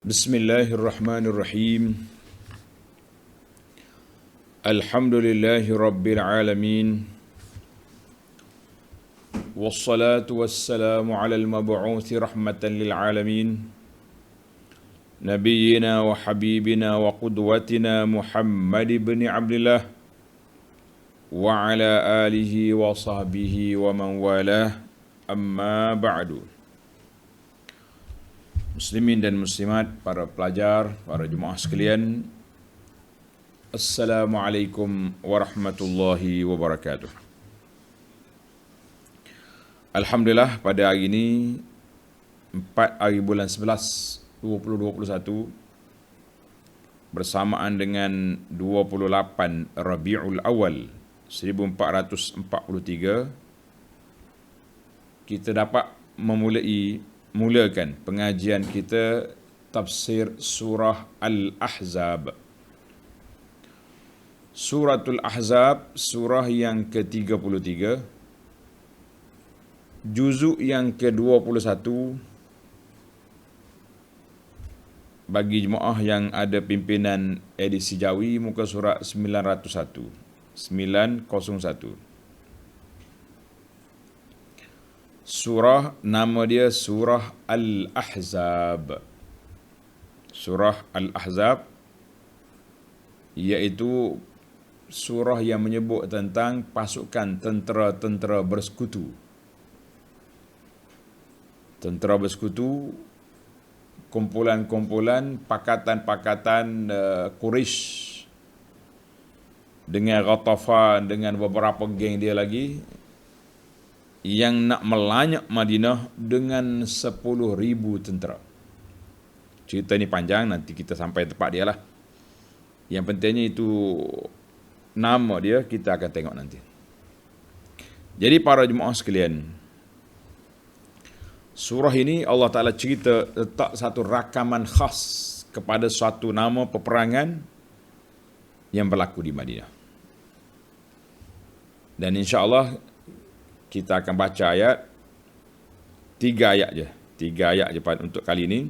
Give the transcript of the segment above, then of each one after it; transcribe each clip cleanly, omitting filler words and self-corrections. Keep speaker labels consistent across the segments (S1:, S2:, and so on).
S1: Bismillahirrahmanirrahim. Alhamdulillahi rabbil alamin. Wassalatu wassalamu ala al-mab'uthi rahmatan lil alamin. Nabiyyina wa habibina wa qudwatina Muhammad ibn Abdullah wa ala alihi wa sahbihi wa man walah. Amma ba'du. Muslimin dan muslimat, para pelajar, para jemaah sekalian, Assalamualaikum warahmatullahi wabarakatuh. Alhamdulillah, pada hari ini 4 hari bulan 11 2021 bersamaan dengan 28 Rabiul Awal 1443, kita dapat mulakan pengajian kita tafsir surah Al-Ahzab. Suratul Ahzab, surah yang ke-33, juzuk yang ke-21. Bagi jemaah yang ada pimpinan edisi Jawi, muka surat 901. Surah, nama dia surah Al-Ahzab. Surah Al-Ahzab iaitu surah yang menyebut tentang pasukan tentera-tentera bersekutu. Tentera bersekutu, kumpulan-kumpulan, pakatan-pakatan Quraisy dengan Ghatafan, dengan beberapa geng dia lagi, yang nak melanyak Madinah dengan 10,000 tentera. Cerita ni panjang, nanti kita sampai tempat dia lah. Yang pentingnya itu nama dia, kita akan tengok nanti. Jadi para jemaah sekalian, surah ini Allah Ta'ala cerita letak satu rakaman khas kepada suatu nama peperangan yang berlaku di Madinah. Dan insya-Allah kita akan baca ayat, 3 ayat je untuk kali ini.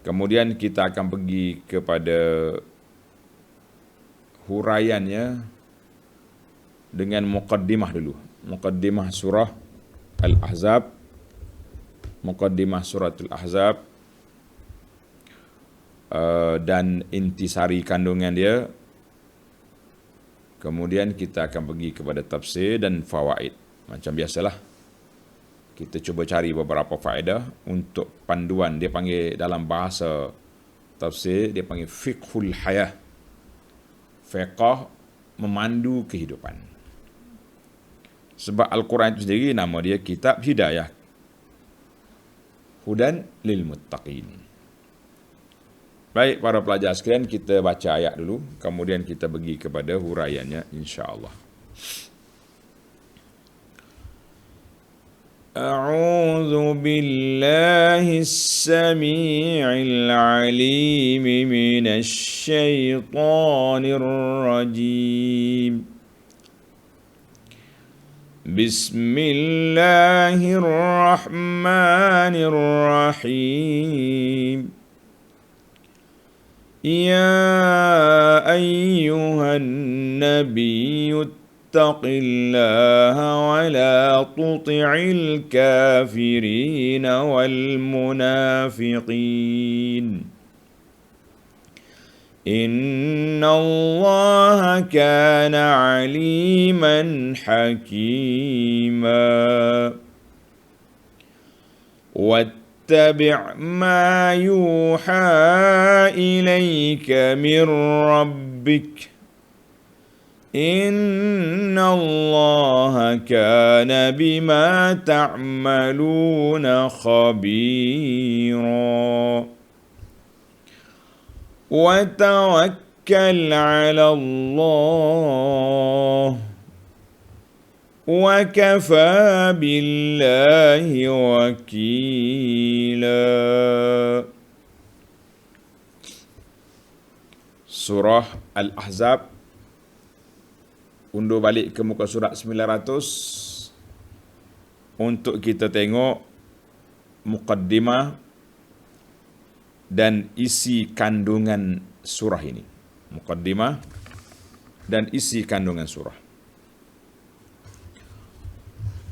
S1: Kemudian kita akan pergi kepada huraiannya dengan muqaddimah dulu. Muqaddimah surah Al-Ahzab. Muqaddimah suratul Ahzab dan intisari kandungan dia. Kemudian kita akan pergi kepada tafsir dan fawaid. Macam biasalah, kita cuba cari beberapa faedah untuk panduan. Dia panggil dalam bahasa tafsir, dia panggil fiqhul hayah. Fiqh, memandu kehidupan. Sebab Al-Quran itu sendiri nama dia Kitab Hidayah. Hudan lil muttaqin. Baik para pelajar sekalian, kita baca ayat dulu, kemudian kita pergi kepada huraiannya insya-Allah. A'udzu billahi as-sami'il 'alim minasy syaithanir rajim. Bismillahirrahmanirrahim. يا أيها النبي اتق الله ولا تطع الكافرين والمنافقين إن الله كان عليما حكيما اتبع ما يوحى إليك من ربك إن الله كان بما تعملون خبيرا وتوكل على الله وَكَفَى بِاللَّهِ وَكِيلًا. Surah Al-Ahzab, undur balik ke muka surat 900 untuk kita tengok muqaddimah dan isi kandungan surah ini. Muqaddimah dan isi kandungan surah.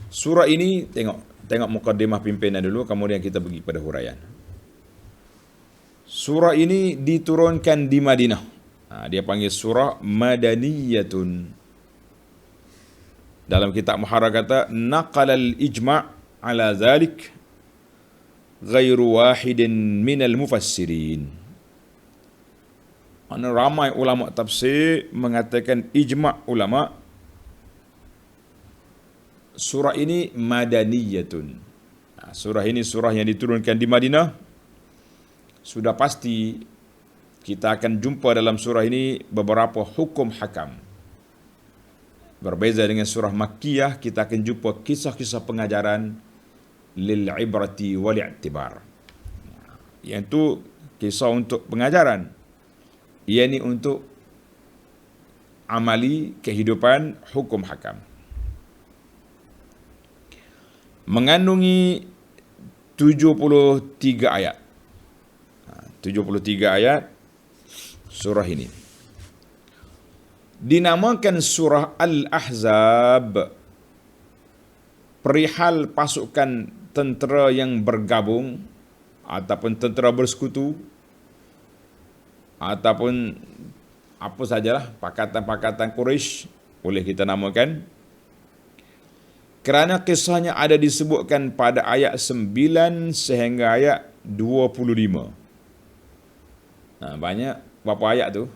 S1: Surah ini tengok muqaddimah pimpinan dulu, kemudian kita pergi pada huraian. Surah ini diturunkan di Madinah. Dia panggil surah Madaniyatun. Dalam kitab Muharrar kata naqala al-ijma' ala zalik ghairu wahidin minal mufassirin. Ramai ulama tafsir mengatakan ijma' ulama surah ini Madaniyatun. Surah ini surah yang diturunkan di Madinah. Sudah pasti kita akan jumpa dalam surah ini beberapa hukum hakam. Berbeza dengan surah Makkiyah, kita akan jumpa kisah-kisah pengajaran lil ibrati wal i'tibar. Iaitu kisah untuk pengajaran. Ia ini untuk amali kehidupan hukum hakam. Mengandungi 73 ayat. 73 ayat surah ini. Dinamakan surah Al-Ahzab, perihal pasukan tentera yang bergabung ataupun tentera bersekutu ataupun apa sajalah pakatan-pakatan Quraisy boleh kita namakan, kerana kisahnya ada disebutkan pada ayat 9 sehingga ayat 25. Banyak berapa ayat tu?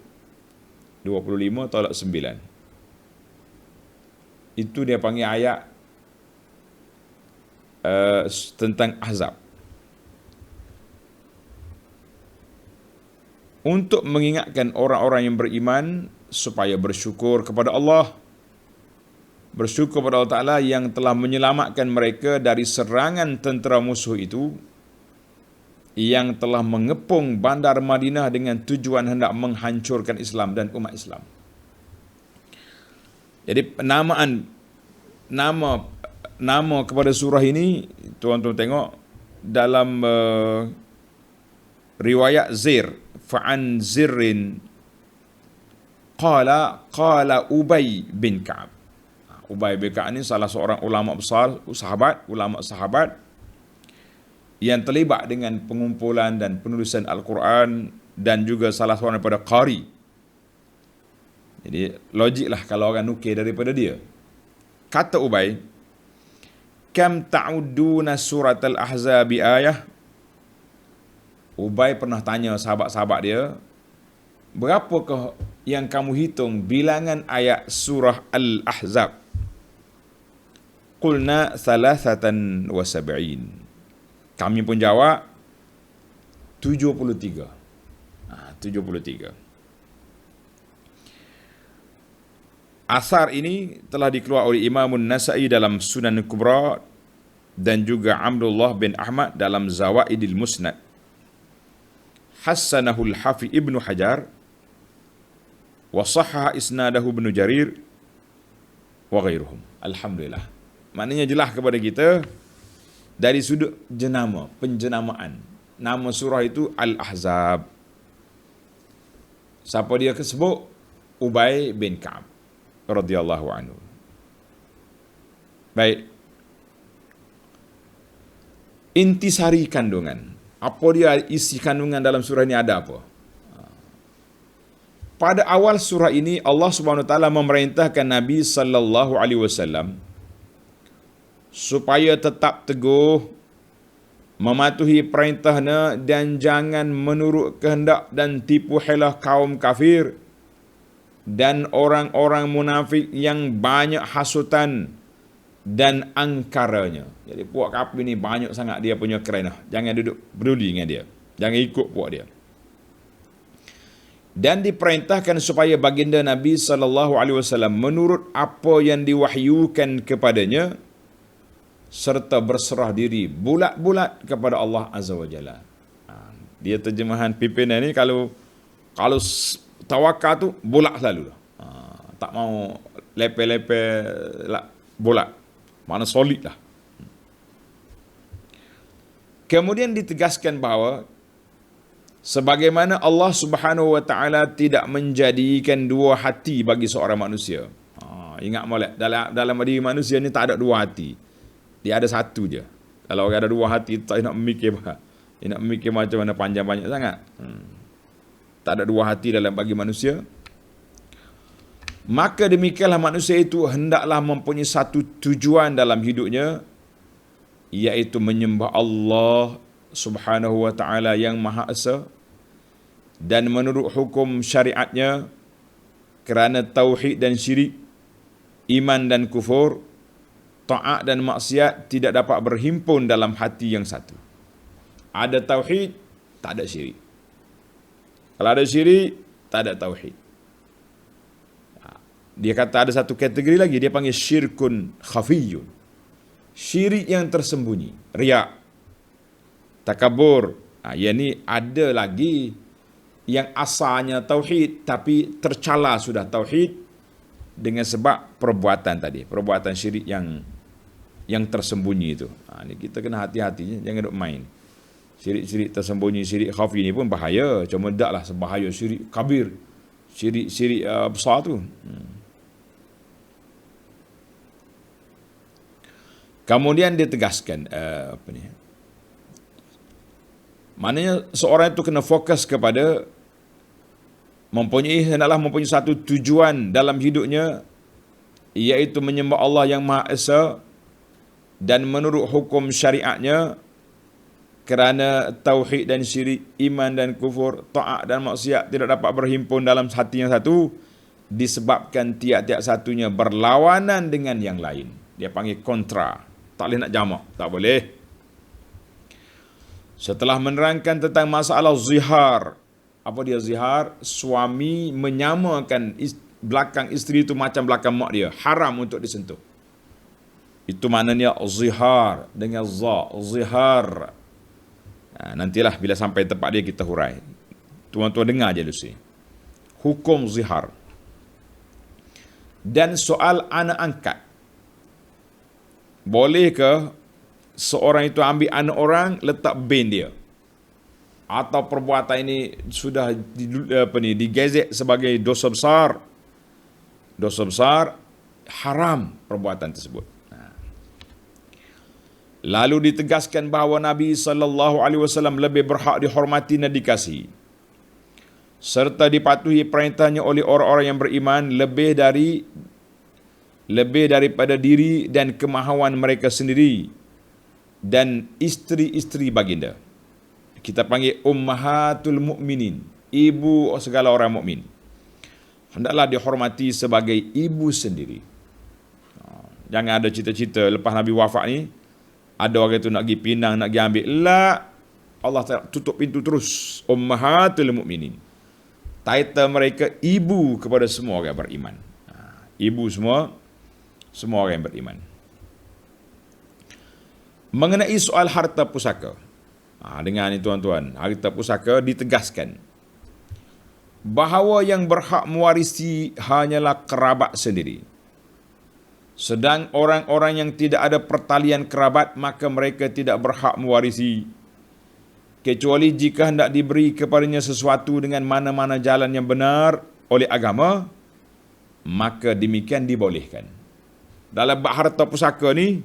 S1: 25 tolak 9. Itu dia panggil ayat tentang Ahzab. Untuk mengingatkan orang-orang yang beriman supaya bersyukur kepada Allah. Bersyukur kepada Allah Ta'ala yang telah menyelamatkan mereka dari serangan tentera musuh itu, yang telah mengepung bandar Madinah dengan tujuan hendak menghancurkan Islam dan umat Islam. Jadi nama kepada surah ini, tuan-tuan tengok dalam riwayat Zir, fa'an Zirrin qala Ubay bin Ka'ab. Ubay bin Ka'ab ini salah seorang ulama besar, ulama sahabat yang terlibat dengan pengumpulan dan penulisan Al-Quran dan juga salah seorang daripada qari. Jadi logiklah kalau orang nukil daripada dia. Kata Ubay, kam ta'udduna surat Al-Ahzab ayah. Ubay pernah tanya sahabat-sahabat dia, berapakah yang kamu hitung bilangan ayat surah Al-Ahzab? Qulna 73. Kami pun jawab 73. 73. Asar ini telah dikeluarkan oleh Imam An-Nasa'i dalam Sunan Kubra dan juga Abdullah bin Ahmad dalam Zawaidil Musnad. Hassanahul Hafiz Ibnu Hajar wa sahhaha isnadahu Ibnu Jarir wa ghairuhum. Alhamdulillah. Maknanya jelas kepada kita dari sudut jenama, penjenamaan. Nama surah itu Al-Ahzab. Siapa dia kesebut? Ubay bin Ka'ab radhiyallahu anhu. Baik. Intisari kandungan. Apa dia isi kandungan dalam surah ini, ada apa? Pada awal surah ini Allah Subhanahu wa taala memerintahkan Nabi sallallahu alaihi wasallam supaya tetap teguh mematuhi perintahnya dan jangan menurut kehendak dan tipu helah kaum kafir dan orang-orang munafik yang banyak hasutan dan angkaranya. Jadi puak kafir ni banyak sangat dia punya kerenah. Jangan duduk peduli dengan dia. Jangan ikut puak dia. Dan diperintahkan supaya baginda Nabi SAW menurut apa yang diwahyukan kepadanya serta berserah diri bulat-bulat kepada Allah Azza wa Jalla. Dia terjemahan pimpinan ni, kalau tawakal tu bulat selalu. Tak mau lepe-lepe bulat. Mana solid lah. Kemudian ditegaskan bahawa Sebagaimana Allah Subhanahu wa taala tidak menjadikan dua hati bagi seorang manusia. Ingat molek, dalam diri manusia ni tak ada dua hati. Dia ada satu je. Kalau orang ada dua hati, tak nak memikir apa. Dia nak memikir macam mana panjang-panjang sangat. Tak ada dua hati dalam bagi manusia. Maka demikianlah manusia itu hendaklah mempunyai satu tujuan dalam hidupnya, iaitu menyembah Allah Subhanahu wa taala yang Maha Esa dan menurut hukum syariatnya, kerana tauhid dan syirik, iman dan kufur, taat dan maksiat tidak dapat berhimpun dalam hati yang satu. Ada tauhid, tak ada syirik. Kalau ada syirik, tak ada tauhid. Dia kata ada satu kategori lagi, dia panggil syirkun khafiyun. Syirik yang tersembunyi, riak, takabur. Yang ni ada lagi yang asalnya tauhid tapi tercala sudah tauhid dengan sebab perbuatan tadi, perbuatan syirik yang tersembunyi itu. Ni kita kena hati-hati, jangan duk main. Syirik-syirik tersembunyi, syirik khafi ni pun bahaya. Cuma taklah sebahaya syirik kabir, syirik besar tu. Kemudian dia tegaskan maknanya seorang itu kena fokus kepada hendaklah mempunyai satu tujuan dalam hidupnya, iaitu menyembah Allah yang Maha Esa dan menurut hukum syariatnya, kerana tauhid dan syirik, iman dan kufur, taat dan maksiat tidak dapat berhimpun dalam hati yang satu, disebabkan tiap-tiap satunya berlawanan dengan yang lain. Dia panggil kontra. Tak boleh nak jamak, tak boleh. Setelah menerangkan tentang masalah zihar. Apa dia zihar? Suami menyamakan belakang isteri itu macam belakang mak dia. Haram untuk disentuh. Itu maknanya zihar dengan za, zihar. Nantilah bila sampai tempat dia kita hurai. Tuan-tuan dengar je dulu. Hukum zihar. Dan soal anak angkat. Boleh ke seorang itu ambil anak orang, letak bin dia? Atau perbuatan ini sudah digezet sebagai dosa besar? Dosa besar, haram perbuatan tersebut. Lalu ditegaskan bahawa Nabi SAW lebih berhak dihormati dan dikasihi, serta dipatuhi perintahnya oleh orang-orang yang beriman lebih daripada diri dan kemahuan mereka sendiri dan isteri-isteri baginda. Kita panggil ummahatul mukminin, ibu segala orang mukmin. Hendaklah dihormati sebagai ibu sendiri. Jangan ada cita-cita lepas Nabi wafat ni, ada orang tu nak pergi Pinang, nak pergi ambil. Allah tutup pintu terus. Ummahatul mukminin. Title mereka ibu kepada semua orang beriman. Ibu semua orang yang beriman. Mengenai soal harta pusaka. Dengar ni tuan-tuan, harta pusaka ditegaskan bahawa yang berhak mewarisi hanyalah kerabat sendiri. Sedang orang-orang yang tidak ada pertalian kerabat, maka mereka tidak berhak mewarisi, kecuali jika hendak diberi kepadanya sesuatu dengan mana-mana jalan yang benar oleh agama, maka demikian dibolehkan. Dalam bab harta pusaka ni,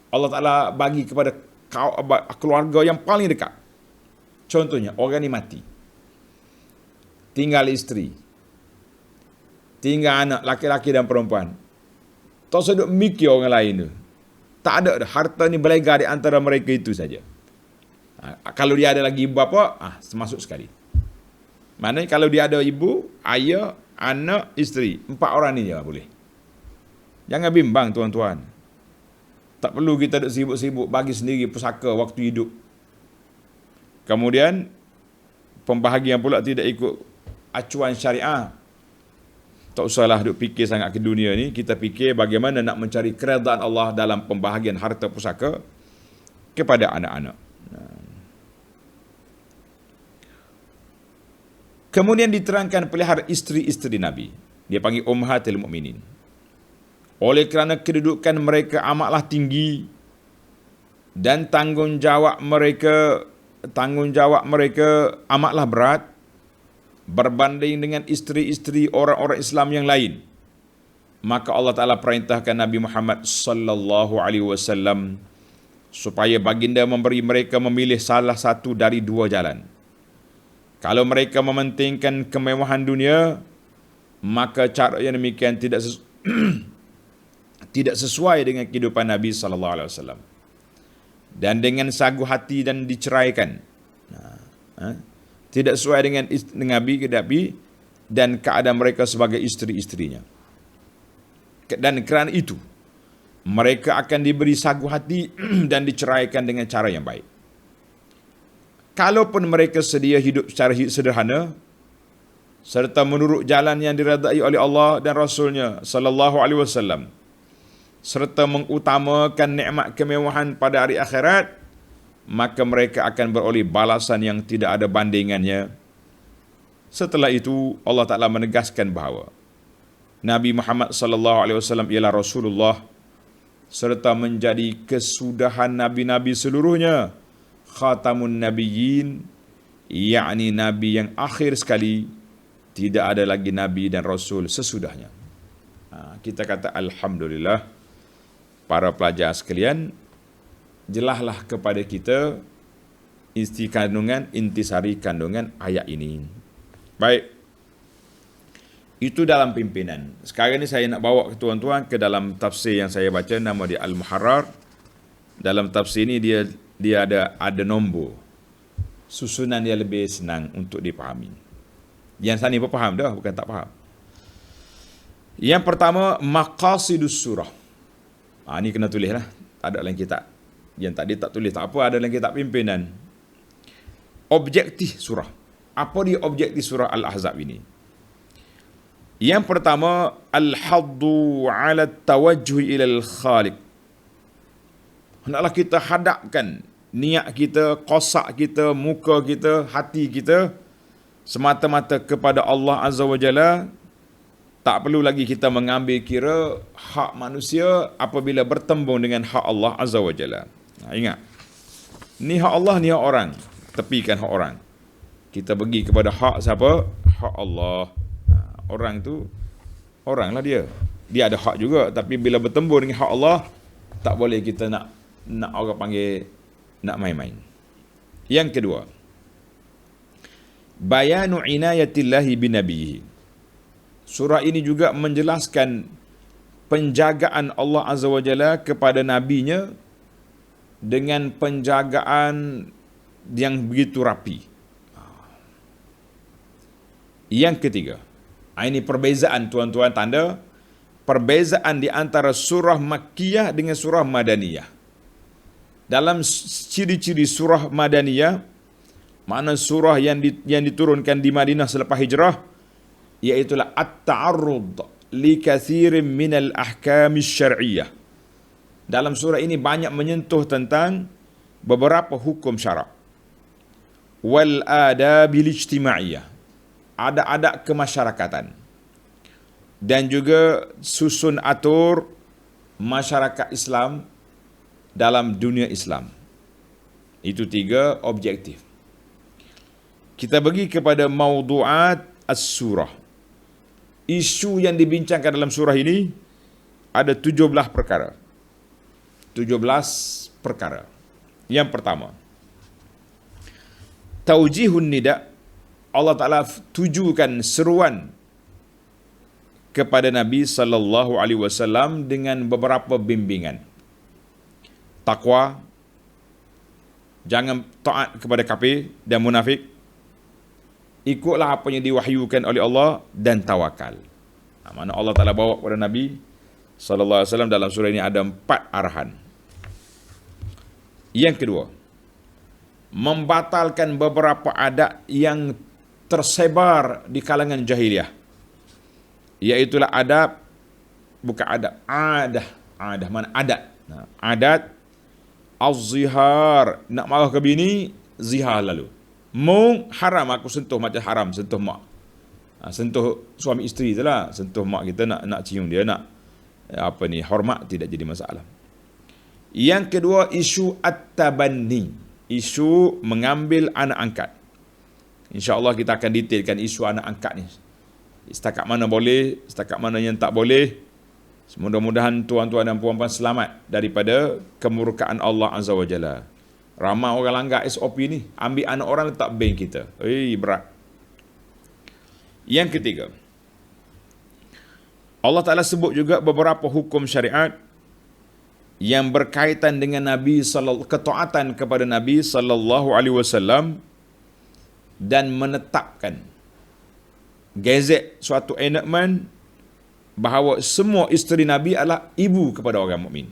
S1: Allah Ta'ala bagi kepada keluarga yang paling dekat. Contohnya, orang ni mati, tinggal isteri, tinggal anak laki-laki dan perempuan. Tak sedut mikir orang lain tu. Tak ada dah. Harta ni berlegar di antara mereka itu saja. Kalau dia ada lagi ibu bapa, termasuk sekali. Maknanya kalau dia ada ibu, ayah, anak, isteri, 4 orang ni je boleh. Jangan bimbang tuan-tuan. Tak perlu kita duk sibuk-sibuk bagi sendiri pusaka waktu hidup. Kemudian pembahagian pula tidak ikut acuan syariah. Tak usahlah duk fikir sangat ke dunia ni. Kita fikir bagaimana nak mencari keredaan Allah dalam pembahagian harta pusaka kepada anak-anak. Kemudian diterangkan pelihara isteri-isteri Nabi. Dia panggil ummahatul mukminin. Oleh kerana kedudukan mereka amatlah tinggi dan tanggungjawab mereka tanggungjawab mereka amatlah berat berbanding dengan isteri-isteri orang-orang Islam yang lain. Maka Allah Ta'ala perintahkan Nabi Muhammad sallallahu alaihi wasallam supaya baginda memberi mereka memilih salah satu dari dua jalan. Kalau mereka mementingkan kemewahan dunia, maka cara yang demikian tidak sesuai dengan kehidupan Nabi sallallahu alaihi wasallam. Dan dengan sagu hati dan diceraikan. Tidak sesuai dengan Nabi dan keadaan mereka sebagai isteri-isterinya. Dan kerana itu, mereka akan diberi sagu hati dan diceraikan dengan cara yang baik. Kalaupun mereka sedia hidup secara sederhana, serta menurut jalan yang diredai oleh Allah dan Rasulnya sallallahu alaihi wasallam, serta mengutamakan nikmat kemewahan pada hari akhirat, maka mereka akan beroleh balasan yang tidak ada bandingannya. Setelah itu, Allah Ta'ala menegaskan bahawa Nabi Muhammad sallallahu alaihi wasallam ialah Rasulullah serta menjadi kesudahan nabi-nabi seluruhnya, khatamun nabiyyin, yakni nabi yang akhir sekali, tidak ada lagi nabi dan rasul sesudahnya. Kita kata alhamdulillah. Para pelajar sekalian, jelaslah kepada kita intisari kandungan ayat ini. Baik. Itu dalam pimpinan. Sekarang ini saya nak bawa tuan-tuan ke dalam tafsir yang saya baca, nama dia Al-Muharrar. Dalam tafsir ini dia ada nombor. Susunan dia lebih senang untuk dipahami. Yang sana pun faham dah, bukan tak faham. Yang pertama, maqasidus surah. Ini kena tulis lah. Ada dalam kitab. Yang tadi tak tulis, tak apa, ada dalam kitab pimpinan. Objektif surah. Apa dia objektif surah Al-Ahzab ini? Yang pertama, al-haddu ala tawajjuh ila al-khaliq. Hendaklah kita hadapkan niat kita, qasak kita, muka kita, hati kita semata-mata kepada Allah Azza wa Jalla. Tak perlu lagi kita mengambil kira hak manusia apabila bertembung dengan hak Allah Azza wa Jalla. Ingat, ni hak Allah, ni hak orang. Tepikan hak orang. Kita pergi kepada hak siapa? Hak Allah. Orang tu, oranglah dia. Dia ada hak juga. Tapi bila bertembung dengan hak Allah, tak boleh kita nak orang panggil, nak main-main. Yang kedua, bayanu inayatillahi binabihi. Surah ini juga menjelaskan penjagaan Allah Azza wa Jalla kepada nabinya dengan penjagaan yang begitu rapi. Yang ketiga, ini perbezaan tuan-tuan, tanda perbezaan di antara surah Makkiyah dengan surah Madaniyah. Dalam ciri-ciri surah Madaniyah, makna surah yang diturunkan di Madinah selepas hijrah, iaitulah at-ta'arrud li kathirin minal ahkam syar'iyyah. Dalam surah ini banyak menyentuh tentang beberapa hukum syarak. Wal adabil ijtimaiyah, adab-adab kemasyarakatan, dan juga susun atur masyarakat Islam dalam dunia Islam. Itu tiga objektif. Kita pergi kepada maudu'at as-surah. Isu yang dibincangkan dalam surah ini ada 17 perkara. 17 perkara. Yang pertama, taujihun nida'. Allah Ta'ala tujukan seruan kepada Nabi sallallahu alaihi wasallam dengan beberapa bimbingan. Takwa, jangan taat kepada kafir dan munafik, ikutlah apa yang diwahyukan oleh Allah, dan tawakal. Mana Allah Ta'ala bawa kepada Nabi sallallahu alaihi wasallam dalam surah ini ada 4 arahan. Yang kedua, membatalkan beberapa adat yang tersebar di kalangan jahiliyah, iaitulah adab, bukan adab, adah mana adat, adat az-zihar, nak marah ke bini, zihar lalu. Haram aku sentuh macam haram sentuh mak, sentuh suami isteri tu lah, sentuh mak kita, nak cium dia, nak hormat, tidak jadi masalah. Yang kedua, isu at-tabanni, isu mengambil anak angkat. InsyaAllah kita akan detailkan isu anak angkat ni. Setakat mana boleh, setakat mana yang tak boleh. Mudah-mudahan tuan-tuan dan puan-puan selamat daripada kemurkaan Allah Azza wa Jalla. Ramai orang langgar SOP ni. Ambil anak orang letak bank kita. Berat. Yang ketiga, Allah Ta'ala sebut juga beberapa hukum syariat yang berkaitan dengan ketaatan kepada Nabi SAW dan menetapkan gazet suatu enactment bahawa semua isteri Nabi adalah ibu kepada orang mukmin.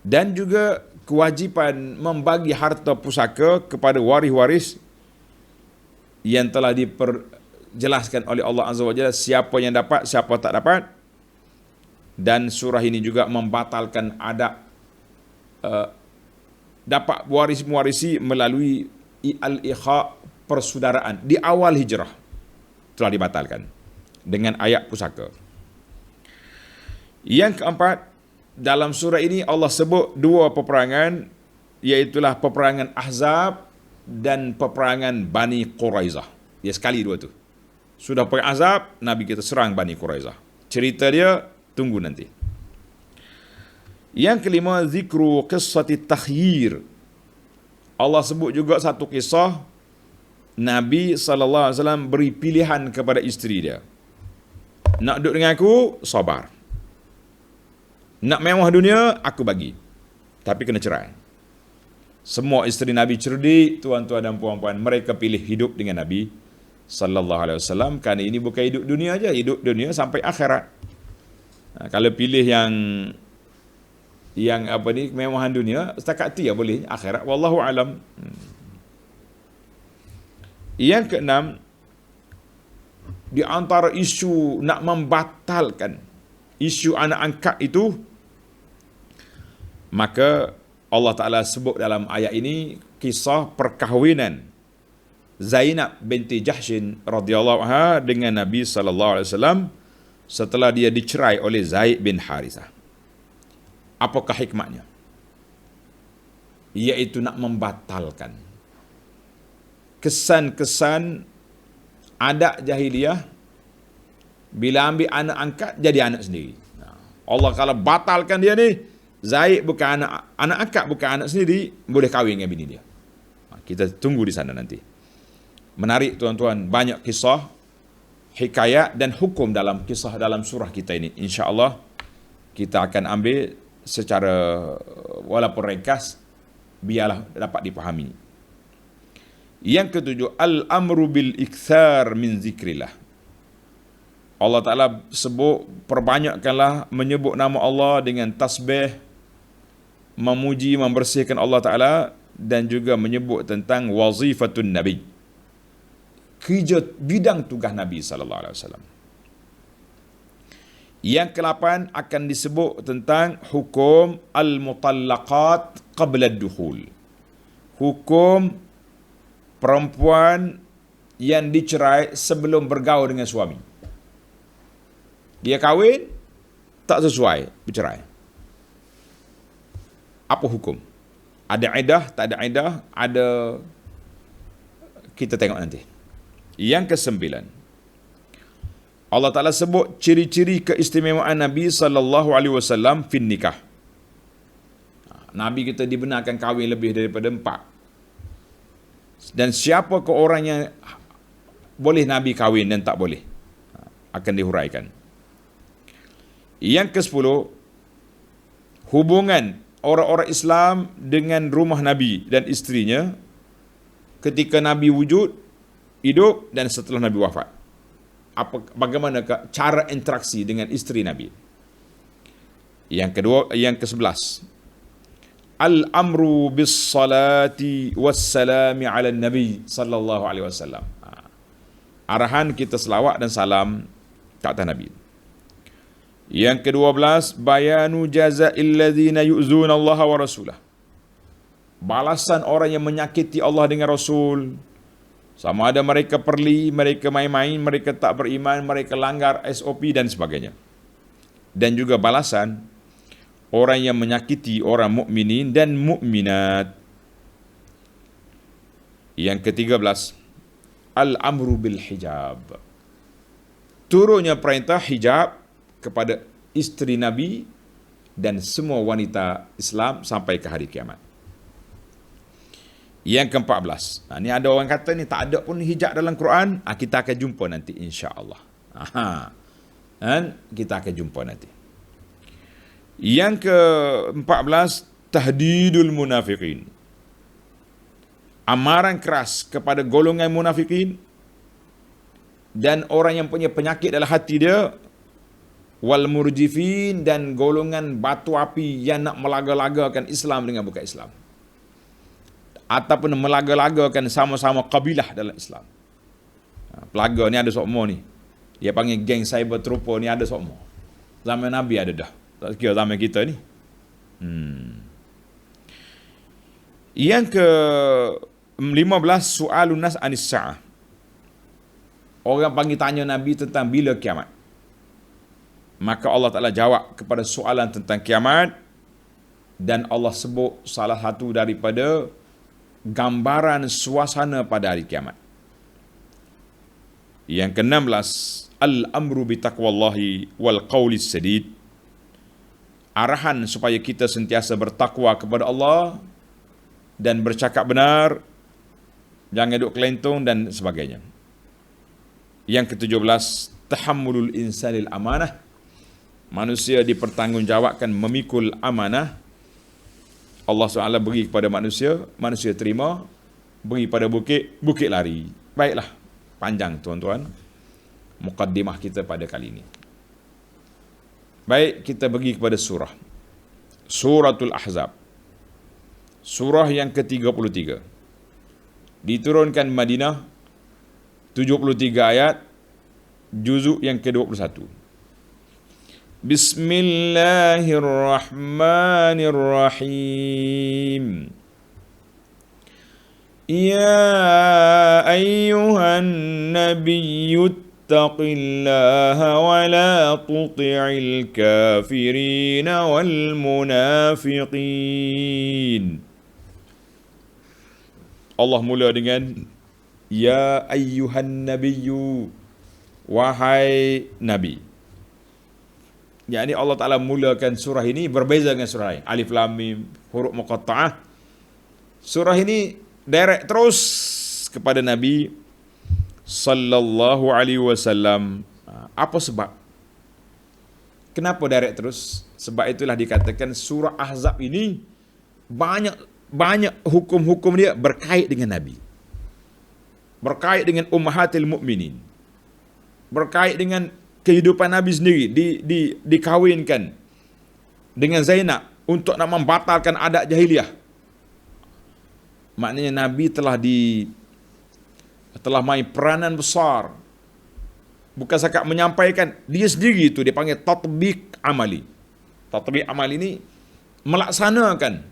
S1: Dan juga kewajipan membagi harta pusaka kepada waris-waris yang telah dijelaskan oleh Allah Azza wa Jalla siapa yang dapat, siapa tak dapat. Dan surah ini juga membatalkan adab dapat mewarisi melalui al-ikha persaudaraan di awal hijrah telah dibatalkan dengan ayat pusaka. Yang keempat, dalam surah ini Allah sebut dua peperangan, iaitulah peperangan Ahzab dan peperangan Bani Quraizah. Ya, sekali dua tu. Sudah perang Ahzab, Nabi kita serang Bani Quraizah. Cerita dia tunggu nanti. Yang kelima, zikru qissati takhyir. Allah sebut juga satu kisah Nabi SAW beri pilihan kepada isteri dia. Nak duduk dengan aku, sabar. Nak mewah dunia, aku bagi. Tapi kena cerai. Semua isteri Nabi cerdik, tuan-tuan dan puan-puan, mereka pilih hidup dengan Nabi SAW. Kerana ini bukan hidup dunia aja, hidup dunia sampai akhirat. Kalau pilih yang kemewahan dunia, setakat tu ya boleh, akhirat wallahu alam. Yang keenam, di antara isu nak membatalkan isu anak angkat itu, maka Allah Ta'ala sebut dalam ayat ini kisah perkahwinan Zainab binti Jahshin radhiyallahu anha dengan Nabi sallallahu alaihi wasallam setelah dia dicerai oleh Zaid bin Harithah. Apakah hikmahnya? Iaitu nak membatalkan kesan-kesan adat jahiliyah bila ambil anak angkat jadi anak sendiri. Allah kalau batalkan dia ni, Zaid bukan anak angkat, bukan anak sendiri, boleh kahwin dengan bini dia. Kita tunggu di sana nanti. Menarik tuan-tuan, banyak kisah, hikayat dan hukum dalam kisah dalam surah kita ini. InsyaAllah kita akan ambil secara walaupun ringkas, biarlah dapat dipahami. Yang ketujuh, al-amru bil ikthar min zikrillah. Allah Ta'ala sebut, perbanyakkanlah menyebut nama Allah dengan tasbih, memuji, membersihkan Allah Ta'ala, dan juga menyebut tentang wazifatun Nabi, kerja bidang tugas Nabi SAW. Yang ke-8 akan disebut tentang hukum al-mutallaqat qabla ad-dukhul. Hukum perempuan yang dicerai sebelum bergaul dengan suami. Dia kahwin, tak sesuai, bercerai. Apa hukum? Ada iddah, tak ada iddah, ada, kita tengok nanti. Yang ke-9, Allah Ta'ala sebut ciri-ciri keistimewaan Nabi SAW fin nikah. Nabi kita dibenarkan kahwin lebih daripada 4. Dan siapakah orang yang boleh Nabi kahwin dan tak boleh, akan dihuraikan. Yang ke-10, hubungan orang-orang Islam dengan rumah Nabi dan isterinya ketika Nabi wujud, hidup dan setelah Nabi wafat. Bagaimana cara interaksi dengan isteri Nabi. Yang ke-11, al-amru bis salati wassalami ala Nabi sallallahu alaihi wasallam. Arahan kita selawat dan salam ke atas Nabi. Yang ke-12, bayanu jaza'il ladzina yu'zuna Allah wa rasulah. Balasan orang yang menyakiti Allah dengan Rasul. Sama ada mereka perli, mereka main-main, mereka tak beriman, mereka langgar SOP dan sebagainya. Dan juga balasan orang yang menyakiti orang mukminin dan mukminat. Yang ke-13, al-amru bil hijab. Turunnya perintah hijab kepada isteri Nabi dan semua wanita Islam sampai ke hari kiamat. Yang ke-14. Ini ada orang kata ni tak ada pun hijab dalam Quran. Kita akan jumpa nanti insya-Allah. Kita akan jumpa nanti. Yang ke-14, tahdidul munafiqin. Amaran keras kepada golongan munafikin dan orang yang punya penyakit dalam hati dia, wal murjifin, dan golongan batu api yang nak melaga-lagakan Islam dengan bukan Islam, ataupun melaga-lagakan sama-sama kabilah dalam Islam. Pelaga ni ada semua ni. Dia panggil geng cyber trooper ni ada semua. Zaman Nabi ada dah. Tak kira zaman kita ni. Yang ke-15, su'alun nas anis sa'ah. Orang panggil tanya Nabi tentang bila kiamat. Maka Allah Ta'ala jawab kepada soalan tentang kiamat, dan Allah sebut salah satu daripada gambaran suasana pada hari kiamat. Yang ke-16, al-amru bitaqwallahi wal qawlis sadid. Arahan supaya kita sentiasa bertakwa kepada Allah dan bercakap benar, jangan duk kelentong dan sebagainya. Yang ke-17, tahammulul insanil amanah. Manusia dipertanggungjawabkan memikul amanah. Allah SWT beri kepada manusia, manusia terima, beri pada bukit, bukit lari. Baiklah, panjang tuan-tuan mukaddimah kita pada kali ini. Baik, kita pergi kepada surah. Suratul Ahzab. Surah yang ke-33. Diturunkan Madinah, 73 ayat, juzuk yang ke-21. Bismillahirrahmanirrahim. Ya ayyuhan nabiyyu ittaqillaha wa la tuti'il kafirina wal munafiqin. Allah mula dengan ya ayyuhan nabiyyu, wahai nabi. Yakni Allah Ta'ala mulakan surah ini berbeza dengan surah lain. Alif Lam Mim, huruf muqatta'ah. Surah ini direct terus kepada Nabi sallallahu alaihi wasallam. Apa sebab? Kenapa direct terus? Sebab itulah dikatakan surah Ahzab ini banyak hukum-hukum dia berkait dengan Nabi. Berkait dengan ummahatil mukminin. Berkait dengan kehidupan Nabi sendiri, dikawinkan dengan Zainab untuk nak membatalkan adat jahiliah. Maknanya Nabi telah main peranan besar. Bukan sahaja menyampaikan, dia sendiri itu dia panggil tatbiq amali. Tatbiq amali ini melaksanakan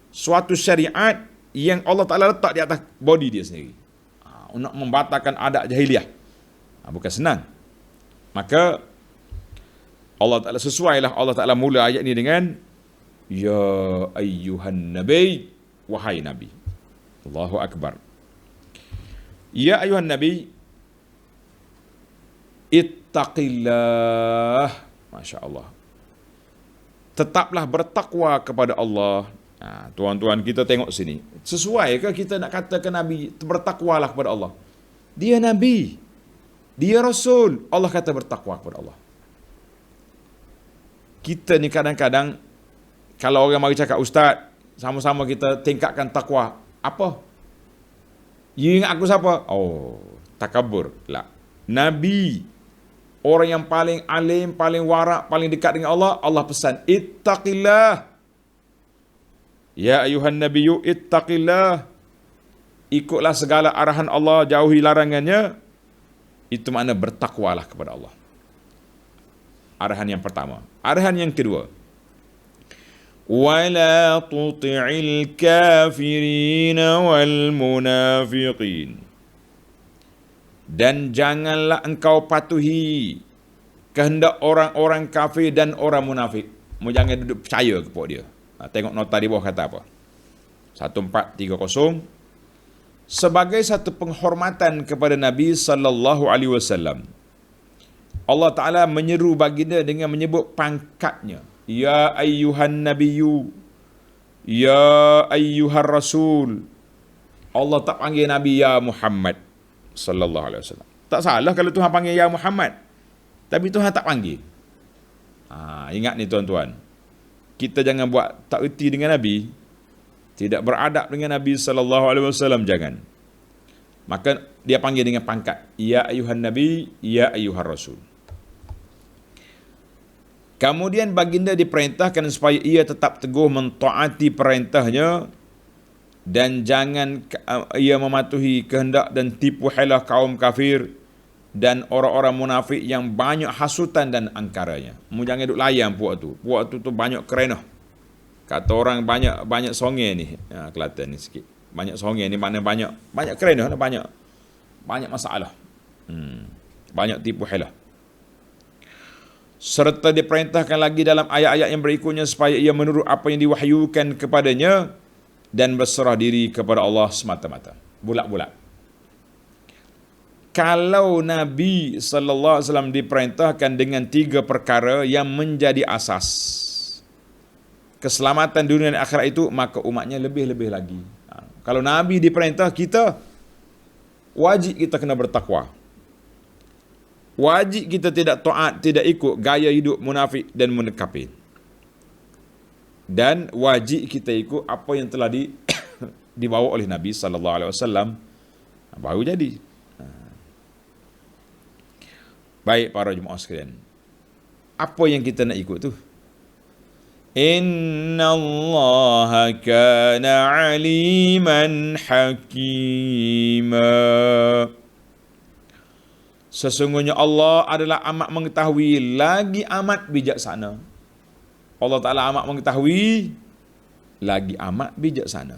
S1: suatu syariat yang Allah Ta'ala letak di atas body dia sendiri. Untuk membatalkan adat jahiliah. Bukan senang. Maka Allah Ta'ala sesuailah Allah Ta'ala mula ayat ini dengan ya ayyuhan nabi, wahai nabi. Allahu Akbar. Ya ayyuhan nabi ittaqillah. Masya Allah. Tetaplah bertakwa kepada Allah. Tuan-tuan, kita tengok sini. Sesuai ke kita nak katakan Nabi bertakwalah kepada Allah? Dia Nabi, dia Rasul. Allah kata bertakwa kepada Allah. Kita ni kadang-kadang kalau orang mari cakap ustaz, sama-sama kita tingkatkan takwa. Apa? You ingat aku siapa? Oh, takabur. Lah. Nabi, orang yang paling alim, paling warak, paling dekat dengan Allah, Allah pesan, ittaqillah. Ya ayuhan nabiyyu ittaqillah. Ikutlah segala arahan Allah, jauhi larangannya. Itu makna bertakwalah kepada Allah. Arahan yang pertama. Arahan yang kedua. Wala tuti'il kafirina wal munafiqin. Dan janganlah engkau patuhi kehendak orang-orang kafir dan orang munafik. mu jangan duduk percaya kepada dia. Tengok nota di bawah kata apa. 1430 sebagai satu penghormatan kepada Nabi sallallahu alaihi wasallam. Allah Taala menyeru baginda dengan menyebut pangkatnya. Ya ayyuhan nabiyyu, ya ayyuhar rasul. Allah tak panggil Nabi ya Muhammad sallallahu alaihi wasallam. Tak salah kalau Tuhan panggil ya Muhammad. Tapi Tuhan tak panggil. Ingat ni tuan-tuan. Kita jangan buat tak erti dengan Nabi, tidak beradab dengan Nabi sallallahu alaihi wasallam, jangan. Maka dia panggil dengan pangkat, ya ayuhan nabi, ya ayuhar rasul. Kemudian baginda diperintahkan supaya ia tetap teguh mentaati perintahnya dan jangan ia mematuhi kehendak dan tipu helah kaum kafir dan orang-orang munafik yang banyak hasutan dan angkaranya. Mu jangan duk layan puak tu. Puak tu banyak kerenah. Kata orang banyak songe ni. Kelantan ni sikit. Banyak songe ni makna banyak kerenah lah, banyak masalah. Banyak tipu helah. Serta diperintahkan lagi dalam ayat-ayat yang berikutnya supaya ia menurut apa yang diwahyukan kepadanya dan berserah diri kepada Allah semata-mata. Bulat-bulat. Kalau Nabi sallallahu alaihi wasallam diperintahkan dengan 3 perkara yang menjadi asas keselamatan dunia dan akhirat itu, maka umatnya lebih-lebih lagi. Kalau Nabi diperintah, kita wajib kita kena bertakwa. Wajib kita tidak taat, tidak ikut gaya hidup munafik dan munafik. Dan wajib kita ikut apa yang telah dibawa oleh Nabi sallallahu alaihi wasallam, baru jadi. Baik para jemaah sekalian, apa yang kita nak ikut tu? Inna Allah kana aliman hakima. Sesungguhnya Allah adalah amat mengetahui lagi amat bijaksana. Allah Ta'ala amat mengetahui lagi amat bijaksana.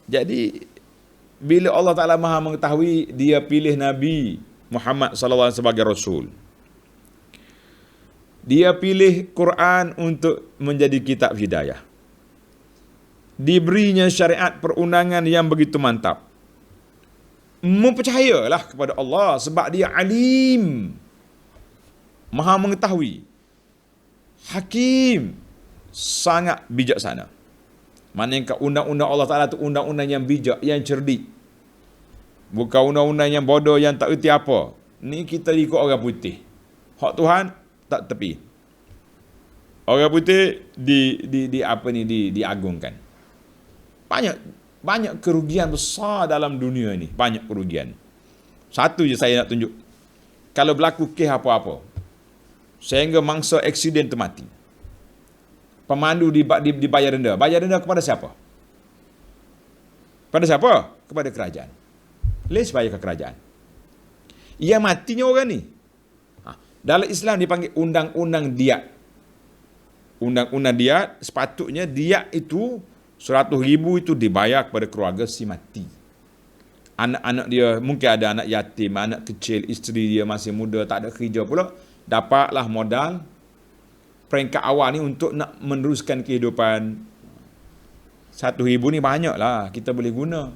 S1: Jadi bila Allah Ta'ala maha mengetahui, dia pilih Nabi Muhammad sallallahu alaihi wasallam sebagai Rasul. Dia pilih Quran untuk menjadi kitab hidayah. Diberinya syariat perundangan yang begitu mantap. Mempercayalah kepada Allah sebab dia alim, maha mengetahui, hakim, sangat bijaksana. Maknanya undang-undang Allah Ta'ala itu undang-undang yang bijak, yang cerdik. Bukan undang-undang yang bodoh, yang tak erti apa. Ni kita ikut orang putih. Hak Tuhan tak tepi. Orang putih diagungkan. Banyak kerugian besar dalam dunia ni. Banyak kerugian. Satu je saya nak tunjuk. Kalau berlaku kes apa-apa, sehingga mangsa aksiden termati, pemandu dibayar denda. Bayar denda kepada siapa? Kepada siapa? Kepada kerajaan. Les bayar ke kerajaan. Yang matinya orang ni. Dalam Islam dipanggil undang-undang diat. Undang-undang diat, sepatutnya diat itu 100,000 itu dibayar kepada keluarga si mati. Anak-anak dia, mungkin ada anak yatim, anak kecil, isteri dia masih muda, tak ada kerja pula, dapatlah modal peringkat awal ni untuk nak meneruskan kehidupan. 1,000 ni banyak lah kita boleh guna.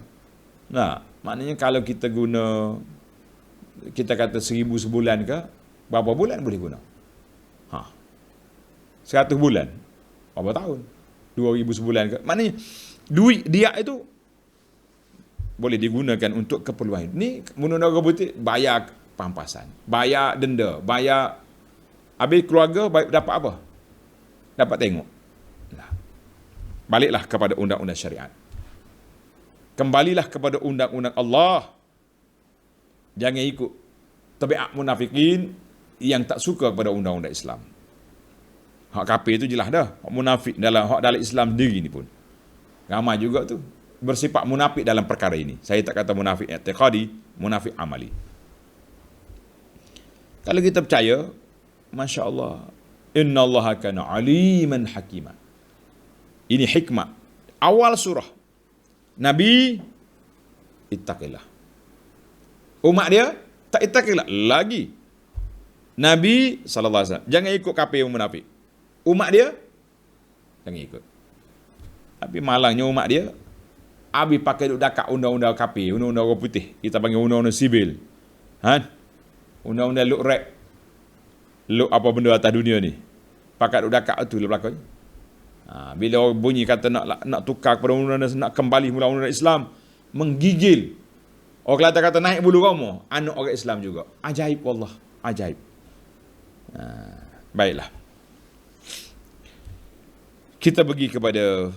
S1: Nah, maknanya kalau kita guna, kita kata 1,000 sebulan ke, berapa bulan boleh guna? 100 bulan, berapa tahun? 2,000 sebulan ke? Maknanya duit dia itu boleh digunakan untuk keperluan. Ni menurut orang putih, bayar pampasan, bayar denda, bayar, habis keluarga dapat apa? Dapat tengok. Baliklah kepada undang-undang syariat. Kembalilah kepada undang-undang Allah. Jangan ikut tabiat munafikin yang tak suka kepada undang-undang Islam. Hak kafir itu jelas dah. Hak munafik dalam Islam sendiri ni pun ramai juga tu bersifat munafik dalam perkara ini. Saya tak kata munafik i'tiqadi, munafik amali. Kalau kita percaya, masya-Allah, innallaha kana aliman hakima. Ini hikmah. Awal surah Nabi ittaqillah. Umat dia tak ittaqillah lagi. Nabi SAW, jangan ikut kafir munafik. Umat dia, jangan ikut. Tapi malangnya umat dia, habis pakai duk dakak undang-undang kafir, undang-undang orang putih. Kita panggil undang-undang sibil. Undang-undang look rek. Look apa benda atas dunia ni. Pakai duk dakak tu lah belakang. Bila orang bunyi kata nak tukar kepada undang-undang, nak kembali mula undang-undang Islam, menggigil. Orang Kelantan kata naik bulu roma, anak orang Islam juga. Ajaib wallah, ajaib. Baiklah. Kita pergi kepada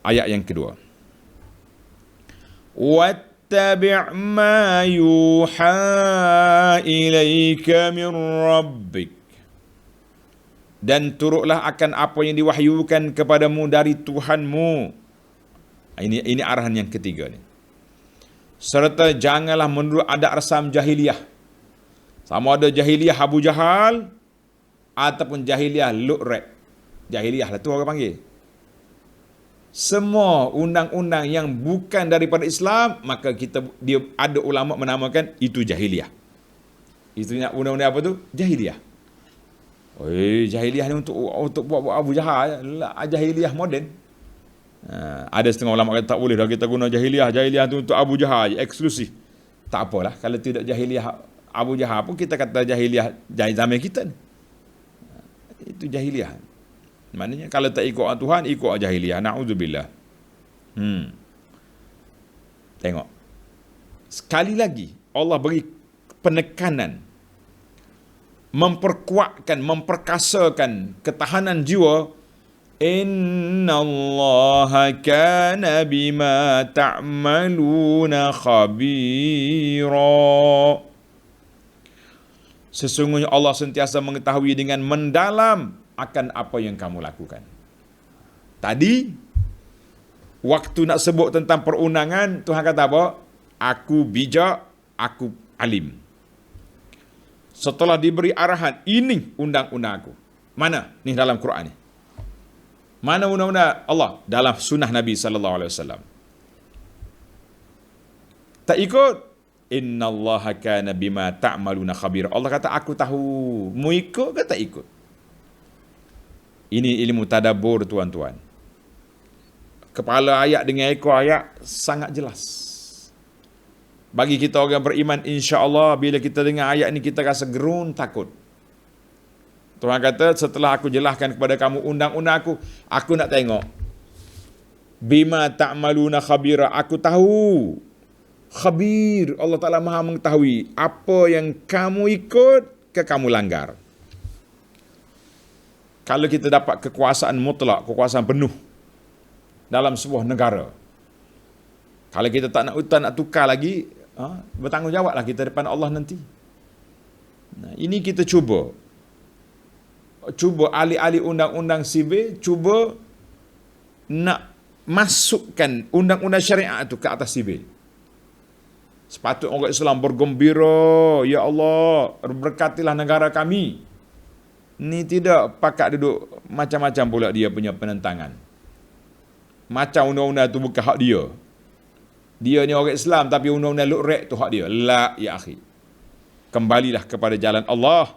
S1: ayat yang kedua. Wattabi' ma yuha ilaika min rabbik. Dan turutlah akan apa yang diwahyukan kepadamu dari Tuhanmu. Ini arahan yang ketiga ni. Serta janganlah menurut adat rasam jahiliyah. Sama ada jahiliyah Abu Jahal ataupun jahiliyah Lu'rek. Jahiliyah lah tu orang panggil. Semua undang-undang yang bukan daripada Islam, maka dia ada ulama menamakan itu jahiliyah. Itu undang-undang apa tu? Jahiliyah. Jahiliyah ni untuk buat Abu Jahal, jahiliyah moden. Ada setengah ulama kata tak boleh dah kita guna jahiliyah. Jahiliyah tu untuk Abu Jahal, eksklusif. Tak apalah, kalau tidak jahiliyah Abu Jahal pun kita kata jahiliyah zaman kita ni. Itu jahiliyah. Maknanya kalau tak ikut Tuhan, ikut jahiliyah. Na'udzubillah. Tengok. Sekali lagi Allah beri penekanan, memperkuatkan, memperkasakan ketahanan jiwa. Innallaha kana bima ta'maluna khabira. Sesungguhnya Allah sentiasa mengetahui dengan mendalam akan apa yang kamu lakukan. Tadi, waktu nak sebut tentang perundangan, Tuhan kata apa? Aku bijak, aku alim. Setelah diberi arahan, ini undang-undang aku. Mana? Ni dalam Quran ni. Mana undang-undang Allah? Dalam sunnah Nabi SAW. Tak ikut? Innallaha kana bima ta'maluna khabir. Allah kata aku tahu. Mu ikut ke tak ikut? Ini ilmu tadabbur tuan-tuan. Kepala ayat dengan ekor ayat sangat jelas. Bagi kita orang beriman, insya-Allah bila kita dengar ayat ni kita rasa gerun takut. Tuhan kata setelah aku jelaskan kepada kamu undang-undang aku nak tengok. Bima ta'maluna khabira, aku tahu. Khabir, Allah Ta'ala maha mengetahui apa yang kamu ikut ke kamu langgar. Kalau kita dapat kekuasaan mutlak, kekuasaan penuh dalam sebuah negara, kalau kita tak nak tukar lagi, bertanggungjawablah kita depan Allah nanti. Nah, ini kita cuba ahli-ahli undang-undang sivil, cuba nak masukkan undang-undang syariat itu ke atas sivil. Sepatutnya orang Islam bergembira, ya Allah, berkatilah negara kami. Ni tidak pakat duduk macam-macam pula dia punya penentangan. Macam undang-undang itu bukan hak dia. Dia ni orang Islam tapi undang-undang lukrek tu hak dia. La ya akhi. Kembalilah kepada jalan Allah.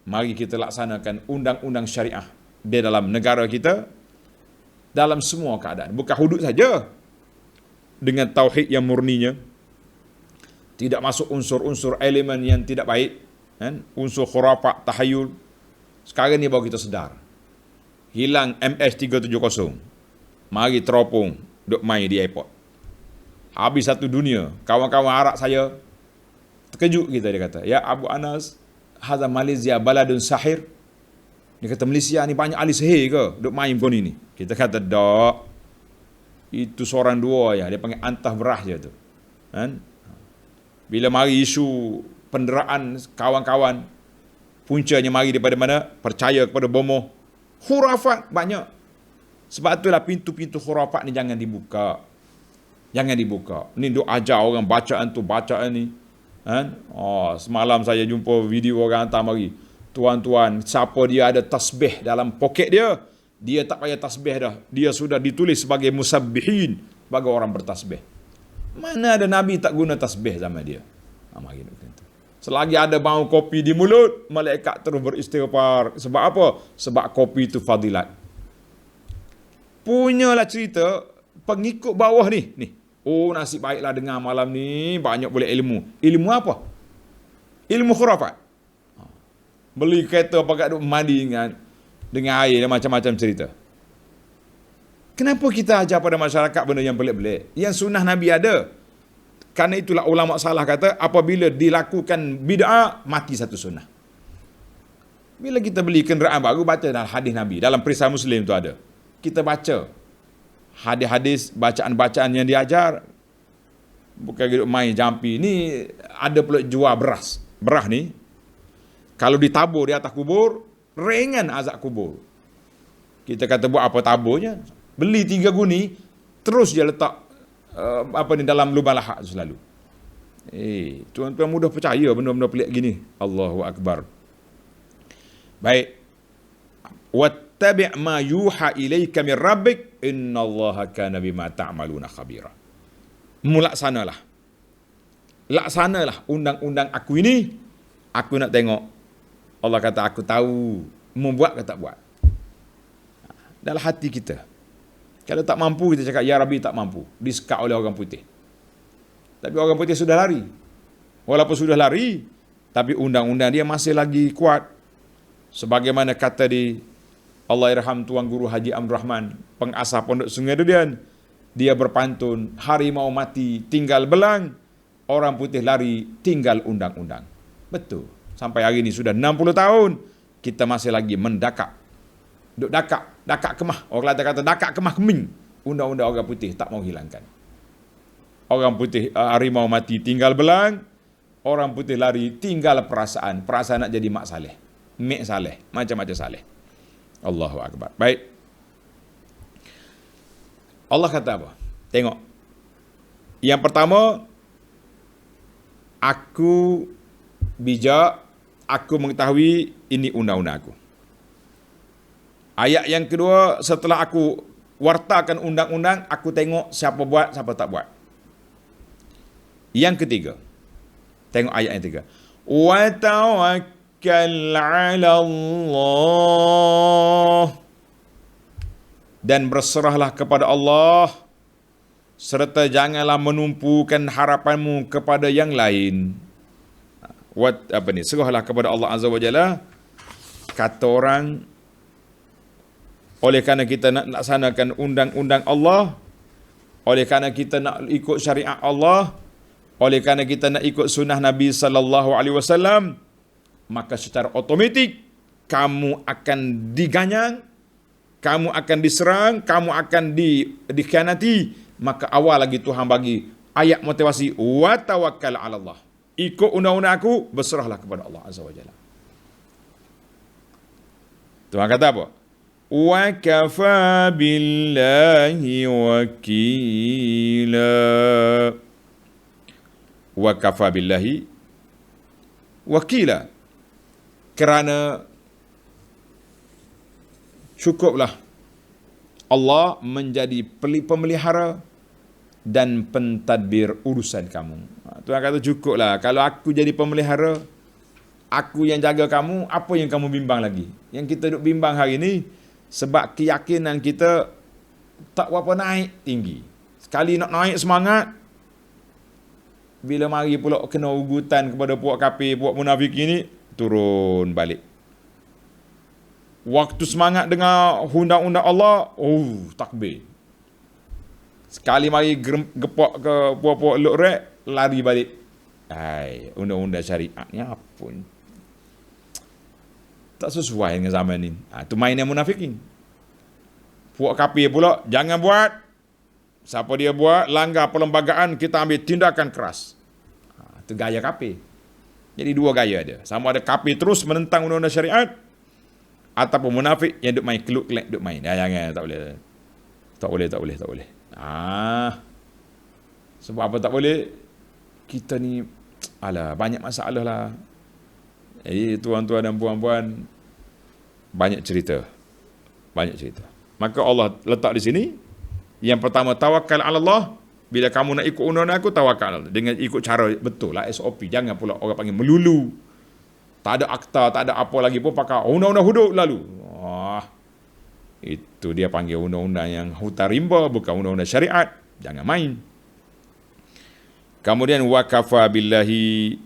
S1: Mari kita laksanakan undang-undang syariah di dalam negara kita dalam semua keadaan. Bukan hudud saja. Dengan tauhid yang murninya. Tidak masuk unsur-unsur elemen yang tidak baik. Kan? Unsur khurafat, tahayul. Sekarang ni baru kita sedar. Hilang MS-370. Mari teropong, duk main di airport. Habis satu dunia. Kawan-kawan Arab saya, terkejut kita, dia kata. Ya Abu Anas, hadza Malaysia baladun sahir. Dia kata Malaysia ni banyak ahli sihir ke? Duk main pun ini. Kita kata, tak. Itu seorang dua ya. Dia panggil antah berah je tu. Kan? Bila mari isu penderaan kawan-kawan, puncanya mari daripada mana? Percaya kepada bomoh. Khurafat banyak. Sebab itulah pintu-pintu khurafat ni jangan dibuka. Jangan dibuka. Ni duk ajar orang bacaan tu, bacaan ni. Kan? Semalam saya jumpa video orang hantar mari. Tuan-tuan, siapa dia ada tasbih dalam poket dia, dia tak payah tasbih dah. Dia sudah ditulis sebagai musabbihin, sebagai orang bertasbih. Mana ada Nabi tak guna tasbih zaman dia? Mari kita. Selagi ada bau kopi di mulut, malaikat terus beristighfar. Sebab apa? Sebab kopi itu fadilat. Punyalah cerita pengikut bawah ni. Oh, nasib baiklah dengar malam ni, banyak boleh ilmu. Ilmu apa? Ilmu khurafat. Beli kereta pakai duk mandi dengan air dan macam-macam cerita. Kenapa kita ajar pada masyarakat benda yang pelik-pelik? Yang sunnah Nabi ada. Karena itulah ulama salah kata, apabila dilakukan bid'ah, mati satu sunnah. Bila kita beli kenderaan baru, baca dalam hadis Nabi. Dalam perisai Muslim tu ada. Kita baca hadis-hadis, bacaan-bacaan yang diajar. Bukan duduk main jampi. Ni ada pula jual beras. Beras ni, kalau ditabur di atas kubur, ringan azab kubur. Kita kata buat apa taburnya? Beli 3 guni, terus dia letak dalam lubang lahat selalu. Tuan-tuan mudah percaya benda-benda pelik gini. Allahu Akbar. Baik. Wattabi' ma yuha ilaika min rabbik innallaha kana bima ta'maluna khabira. Laksanalah undang-undang aku ini. Aku nak tengok. Allah kata aku tahu membuat ke tak buat. Dalam hati kita. Kalau tak mampu, kita cakap, Ya Rabbi tak mampu. Disekat oleh orang putih. Tapi orang putih sudah lari. Walaupun sudah lari, tapi undang-undang dia masih lagi kuat. Sebagaimana kata di Allahyarham Tuan Guru Haji Abdul Rahman, pengasas Pondok Sungai Durian, dia berpantun, harimau mati tinggal belang, orang putih lari tinggal undang-undang. Betul. Sampai hari ini sudah 60 tahun, kita masih lagi mendakak. Duk dakak kemah. Orang kata dakak kemah keming. Undang-undang orang putih tak mau hilangkan. Orang putih harimau mati tinggal belang, orang putih lari tinggal perasaan. Perasaan nak jadi mak saleh, mek saleh, macam-macam saleh. Allahu Akbar. Baik. Allah kata apa? Tengok. Yang pertama, aku bijak, aku mengetahui ini undang-undang aku. Ayat yang kedua, setelah aku wartakan undang-undang, aku tengok siapa buat, siapa tak buat. Yang ketiga, tengok ayat yang ketiga. Wa tawakkal 'ala Allah. Dan berserahlah kepada Allah, serta janganlah menumpukan harapanmu kepada yang lain. Serahlah kepada Allah Azza wa Jalla. Kata orang, oleh kerana kita nak laksanakan undang-undang Allah, oleh kerana kita nak ikut syariat Allah, oleh kerana kita nak ikut sunnah Nabi sallallahu alaihi wasallam, maka secara automatik kamu akan diganyang, kamu akan diserang, kamu akan dikhianati. Maka awal lagi Tuhan bagi ayat motivasi, wa tawakkal 'ala Allah. Ikut undang-undang aku, berserahlah kepada Allah Azza wa Jalla. Tuhan kata apa? Wa kafa billahi wakila. Wa kafa billahi wakila. Kerana cukuplah Allah menjadi pemelihara dan pentadbir urusan kamu. Tuhan kata cukuplah. Kalau aku jadi pemelihara, aku yang jaga kamu, apa yang kamu bimbang lagi? Yang kita duk bimbang hari ini, sebab keyakinan kita tak berapa naik tinggi. Sekali nak naik semangat, bila mari pula kena ugutan kepada puak kafir, puak munafik ini, turun balik. Waktu semangat dengar undang-undang Allah, takbir. Sekali mari gepok ke puak-puak elok rek, lari balik. Undang-undang syariat ni apa ni? Tak sesuai dengan zaman ni. Itu main yang munafikin. Puak kafir pula, jangan buat. Siapa dia buat, langgar perlembagaan, kita ambil tindakan keras. Itu gaya kafir. Jadi dua gaya ada. Sama ada kafir terus menentang undang-undang syariat, ataupun munafik yang duk main keluk-kelek, duk main. Jangan, tak boleh. Tak boleh. Sebab apa tak boleh? Kita ni, banyak masalah lah. Jadi tuan-tuan dan puan-puan, banyak cerita. Maka Allah letak di sini, yang pertama tawakal ala Allah, Bila kamu nak ikut undang-undang aku, tawakal dengan ikut cara betul lah, SOP. Jangan pula orang panggil melulu. Tak ada akta, tak ada apa lagi pun pakai undang-undang hudud lalu. Wah, itu dia panggil undang-undang yang hutan rimba, bukan undang-undang syariat. Jangan main. Kemudian wakafa billahi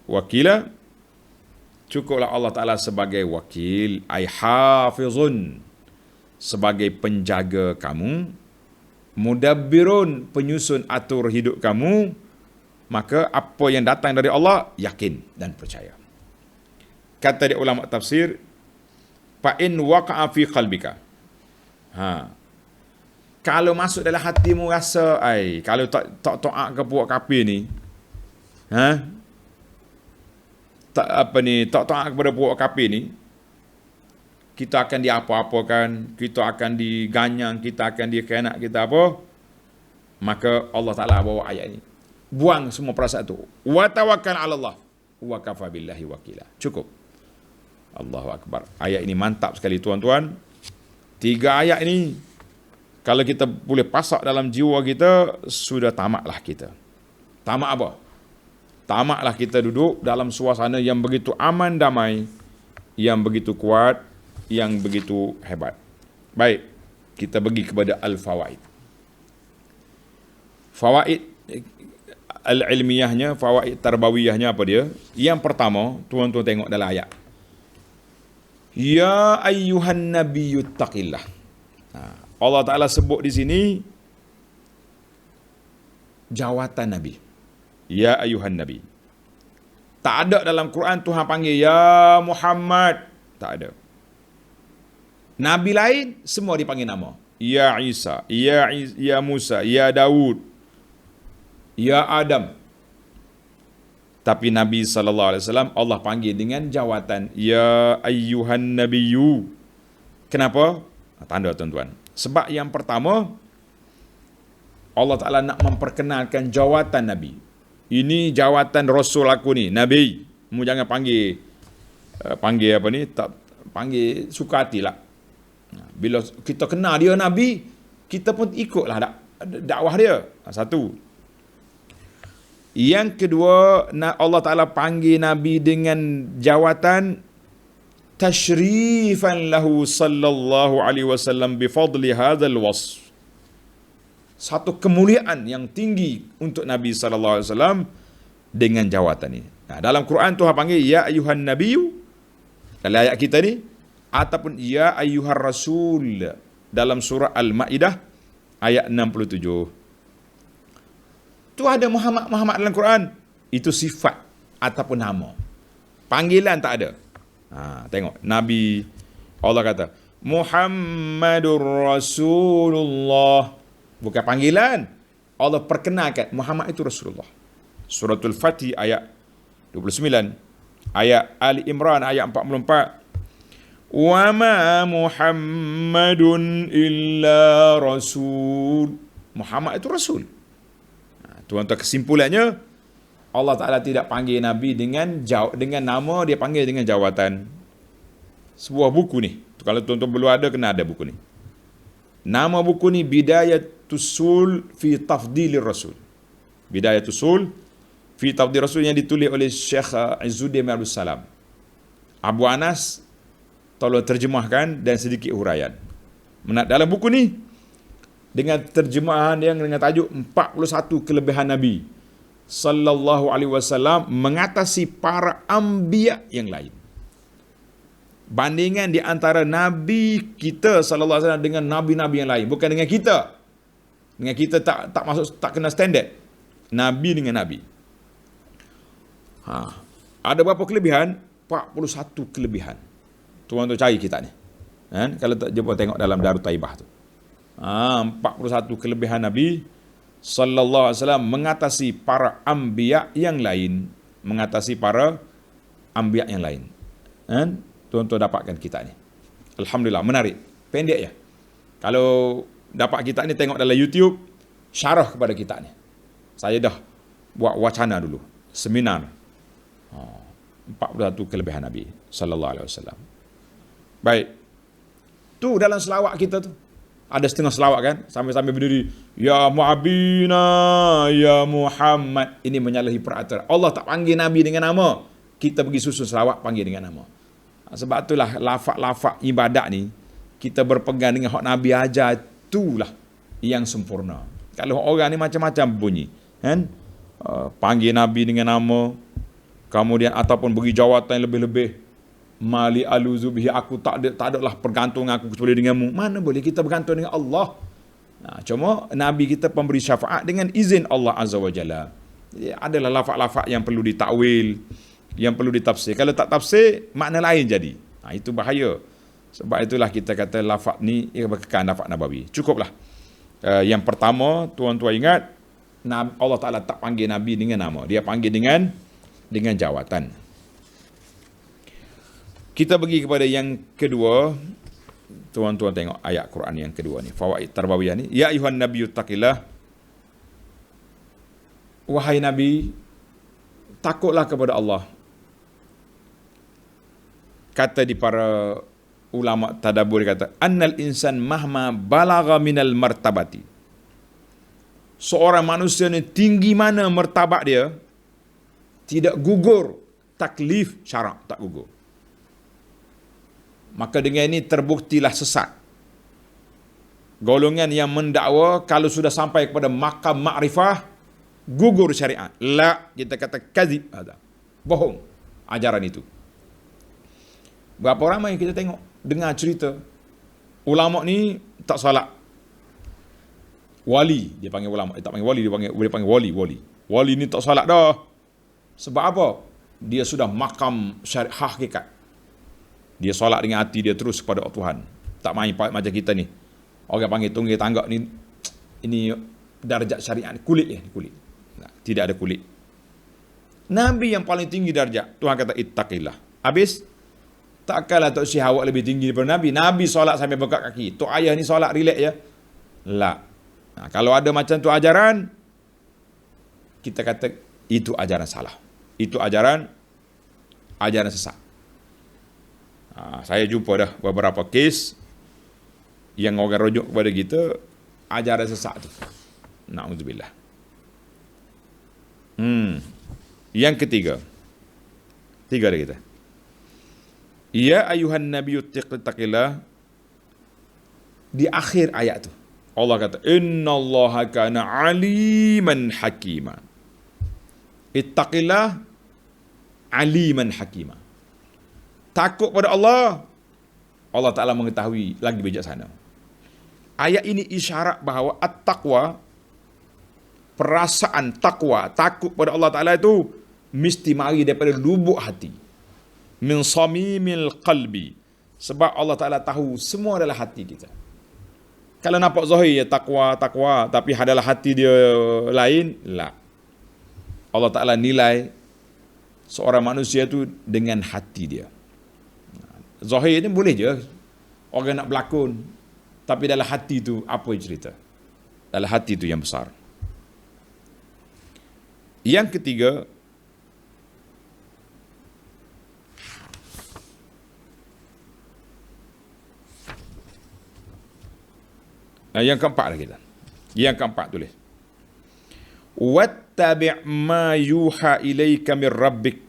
S1: wakila. Cukuplah Allah Ta'ala sebagai wakil, ay hafizun, sebagai penjaga kamu, mudabbirun, penyusun atur hidup kamu, maka apa yang datang dari Allah, yakin dan percaya. Kata di ulama tafsir, fa in waqa'a fi qalbika. Kalau masuk dalam hatimu rasa, kalau tak taat ke puak kafir ni, tak taat kepada puak kafir ni, kita akan diapa-apakan, kita akan diganyang, kita akan dikhianat, kita apa? Maka Allah Ta'ala bawa ayat ini. Buang semua perasaan itu. Wa tawakkal 'ala Allah wa kafa billahi wakila. Cukup. Allahu akbar. Ayat ini mantap sekali tuan-tuan. 3 ayat ini kalau kita boleh pasak dalam jiwa kita, sudah tamatlah kita. Tamat apa? Tamatlah kita duduk dalam suasana yang begitu aman damai, yang begitu kuat, yang begitu hebat. Baik, kita pergi kepada al-fawaid. Fawaid al-ilmiyahnya, fawaid tarbawiyahnya apa dia? Yang pertama, tuan-tuan tengok dalam ayat. Ya ayyuhan nabiyyu taqillah. Allah Ta'ala sebut di sini jawatan Nabi. Ya ayyuhan nabi. Tak ada dalam Quran Tuhan panggil ya Muhammad. Tak ada. Nabi lain semua dipanggil nama. Ya Isa, ya Musa, ya Daud, ya Adam. Tapi Nabi SAW Allah panggil dengan jawatan ya ayyuhan nabiyyu. Kenapa? Tanda tuan-tuan. Sebab yang pertama, Allah Ta'ala nak memperkenalkan jawatan Nabi. Ini jawatan Rasul aku ni, Nabi. Mu jangan panggil apa ni, tak panggil suka hati lah. Bila kita kenal dia Nabi, kita pun ikutlah dakwah dia. Satu. Yang kedua, Allah Ta'ala panggil Nabi dengan jawatan tashrifan lahu sallallahu alaihi wasallam bifadli hadzal wasf. Satu kemuliaan yang tinggi untuk Nabi sallallahu alaihi wasallam dengan jawatan ini. Dalam Quran Tuhan panggil ya ayyuhan nabiyyu dalam ayat kita ni, ataupun ya ayyuhar rasul dalam surah Al-Maidah ayat 67. Tu ada Muhammad dalam Quran, itu sifat ataupun nama. Panggilan tak ada. Tengok Nabi, Allah kata Muhammadur Rasulullah. Bukan panggilan. Allah perkenalkan Muhammad itu Rasulullah. Suratul Fatih ayat 29. Ayat Ali Imran ayat 44. Wa ma Muhammadun illa Rasul. Muhammad itu Rasul. Tuan-tuan, kesimpulannya, Allah Ta'ala tidak panggil Nabi dengan nama, dia panggil dengan jawatan. Sebuah buku ni. Kalau tuan-tuan belum ada, kena ada buku ni. Nama buku ni Bidayatus Sul fi Tafdilir Rasul. Bidayatus Sul fi Tafdilir Rasul, yang ditulis oleh Syekh Izzuddin bin Abdul Salam. Abu Anas tolong terjemahkan dan sedikit huraian. Dalam buku ni, dengan terjemahan yang dengan tajuk 41 kelebihan Nabi sallallahu alaihi wasallam mengatasi para anbiya yang lain. Bandingan di antara Nabi kita sallallahu alaihi wasallam dengan nabi-nabi yang lain, bukan dengan kita. Dengan kita tak masuk, tak kena standard. Nabi dengan Nabi. Ada berapa kelebihan? 41 kelebihan. Tuan-tuan cari kita ni. Kalau tak jumpa, tengok dalam Darut Taibah tu. 41 kelebihan Nabi sallallahu alaihi wasallam mengatasi para anbiya yang lain, mengatasi para anbiya yang lain. Tuan-tuan dapatkan kitab ni. Alhamdulillah, menarik. Pendek ya. Kalau dapat kitab ni, tengok dalam YouTube syarah kepada kitab ni. Saya dah buat wacana dulu, seminar. 41 kelebihan Nabi sallallahu alaihi wasallam. Baik. Tu dalam selawat kita tu. Ada setengah selawat kan, sambil-sambil berdiri, ya Mu'abina, ya Muhammad. Ini menyalahi peraturan. Allah tak panggil Nabi dengan nama, kita pergi susun selawat panggil dengan nama. Sebab itulah lafak-lafak ibadat ni, kita berpegang dengan hak Nabi ajar, itulah yang sempurna. Kalau orang ni macam-macam bunyi, kan? Panggil Nabi dengan nama, kemudian ataupun beri jawatan lebih-lebih. Mali aluzubihi, aku tak ada lah bergantung aku kecuali denganmu. Mana boleh kita bergantung dengan Allah? Nah, cuma Nabi kita pemberi syafaat dengan izin Allah Azza wa Jalla. Jadi adalah lafak-lafak yang perlu ditakwil, yang perlu ditafsir. Kalau tak tafsir, makna lain jadi. Nah, itu bahaya. Sebab itulah kita kata lafak ni berkekan lafak nabawi. Cukuplah. Yang pertama, tuan-tuan ingat, Allah Ta'ala tak panggil Nabi dengan nama. Dia panggil dengan jawatan. Kita pergi kepada yang kedua. Tuan-tuan tengok ayat Quran yang kedua ni. Fawaid tarbawiyah ni. Ya ayuhan nabiyyu taqillah. Wahai Nabi, takutlah kepada Allah. Kata di para ulama tadabbur, kata annal insan mahma balagha minal martabati. Seorang manusia ni tinggi mana martabat dia, tidak gugur taklif syarak, tak gugur. Maka dengan ini terbuktilah sesat. Golongan yang mendakwa kalau sudah sampai kepada makam makrifah, gugur syariat. La, kita kata kazib. Bohong ajaran itu. Berapa ramai kita tengok, dengar cerita, ulama ni tak salat. Wali, dia panggil ulama. Tak panggil wali, dia panggil wali. Wali ni tak salat dah. Sebab apa? Dia sudah makam syariat hakikat. Dia solat dengan hati dia terus kepada Tuhan. Tak main macam kita ni. Orang panggil tunggil tangga ni, ini darjat syariat ni. Kulit ya, kulit. Nah, tidak ada kulit. Nabi yang paling tinggi darjat, Tuhan kata ittaqillah. Habis, takkanlah Tok Syekh awak lebih tinggi daripada Nabi. Nabi solat sampai bengkak kaki. Tok ayah ni solat relax je. La. Nah, kalau ada macam tu ajaran, kita kata itu ajaran salah. Itu ajaran sesat. Saya jumpa dah beberapa kes yang orang rujuk kepada kita ajaran sesat tu. Na'udzubillah. Yang ketiga. Tiga dah kita. Ya ayuhan nabiyyu taqillah. Di akhir ayat tu Allah kata innallaha kana aliman hakima. Ittaqillah aliman hakima. Takut pada Allah, Allah Ta'ala mengetahui lagi bijaksana. Ayat ini isyarat bahawa at-taqwa, perasaan takwa, takut pada Allah Ta'ala itu mesti mari daripada lubuk hati. Min samimil qalbi. Sebab Allah Ta'ala tahu semua adalah hati kita. Kalau nampak zahir ya takwa, tapi adalah hati dia lain, la. Allah Ta'ala nilai seorang manusia itu dengan hati dia. Zahir ni boleh je orang nak berlakon, tapi dalam hati tu apa yang cerita? Dalam hati tu yang besar. Yang ketiga, yang keempat lah kita. Yang keempat tulis. Wattabi' ma yuha ilaika min rabbik.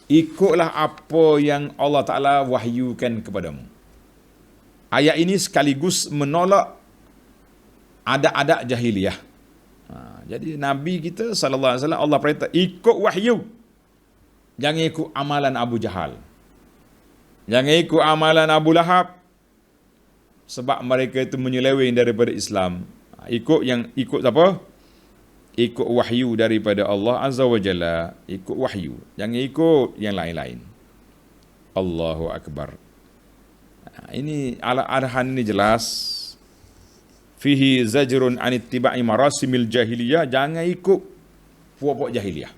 S1: Ikutlah apa yang Allah Ta'ala wahyukan kepadamu. Ayat ini sekaligus menolak adat-adat jahiliyah. Jadi Nabi kita sallallahu alaihi wasallam Allah perintah ikut wahyu. Jangan ikut amalan Abu Jahal. Jangan ikut amalan Abu Lahab. Sebab mereka itu menyeleweng daripada Islam. Ikut apa? Ikut wahyu daripada Allah Azza wa Jalla. Ikut wahyu. Jangan ikut yang lain-lain. Allahu Akbar. Ini arahan ini jelas. Fihi zajrun an ittiba'i marasimil jahiliyah. Jangan ikut puak-puak jahiliyah.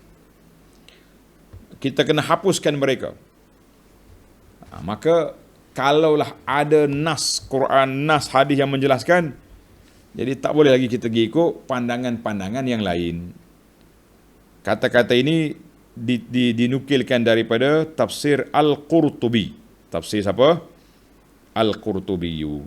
S1: Kita kena hapuskan mereka. Maka kalaulah ada nas Quran, nas hadis yang menjelaskan, jadi tak boleh lagi kita pergi ikut pandangan-pandangan yang lain. Kata-kata ini dinukilkan daripada tafsir Al-Qurtubi. Tafsir siapa? Al-Qurtubiyu.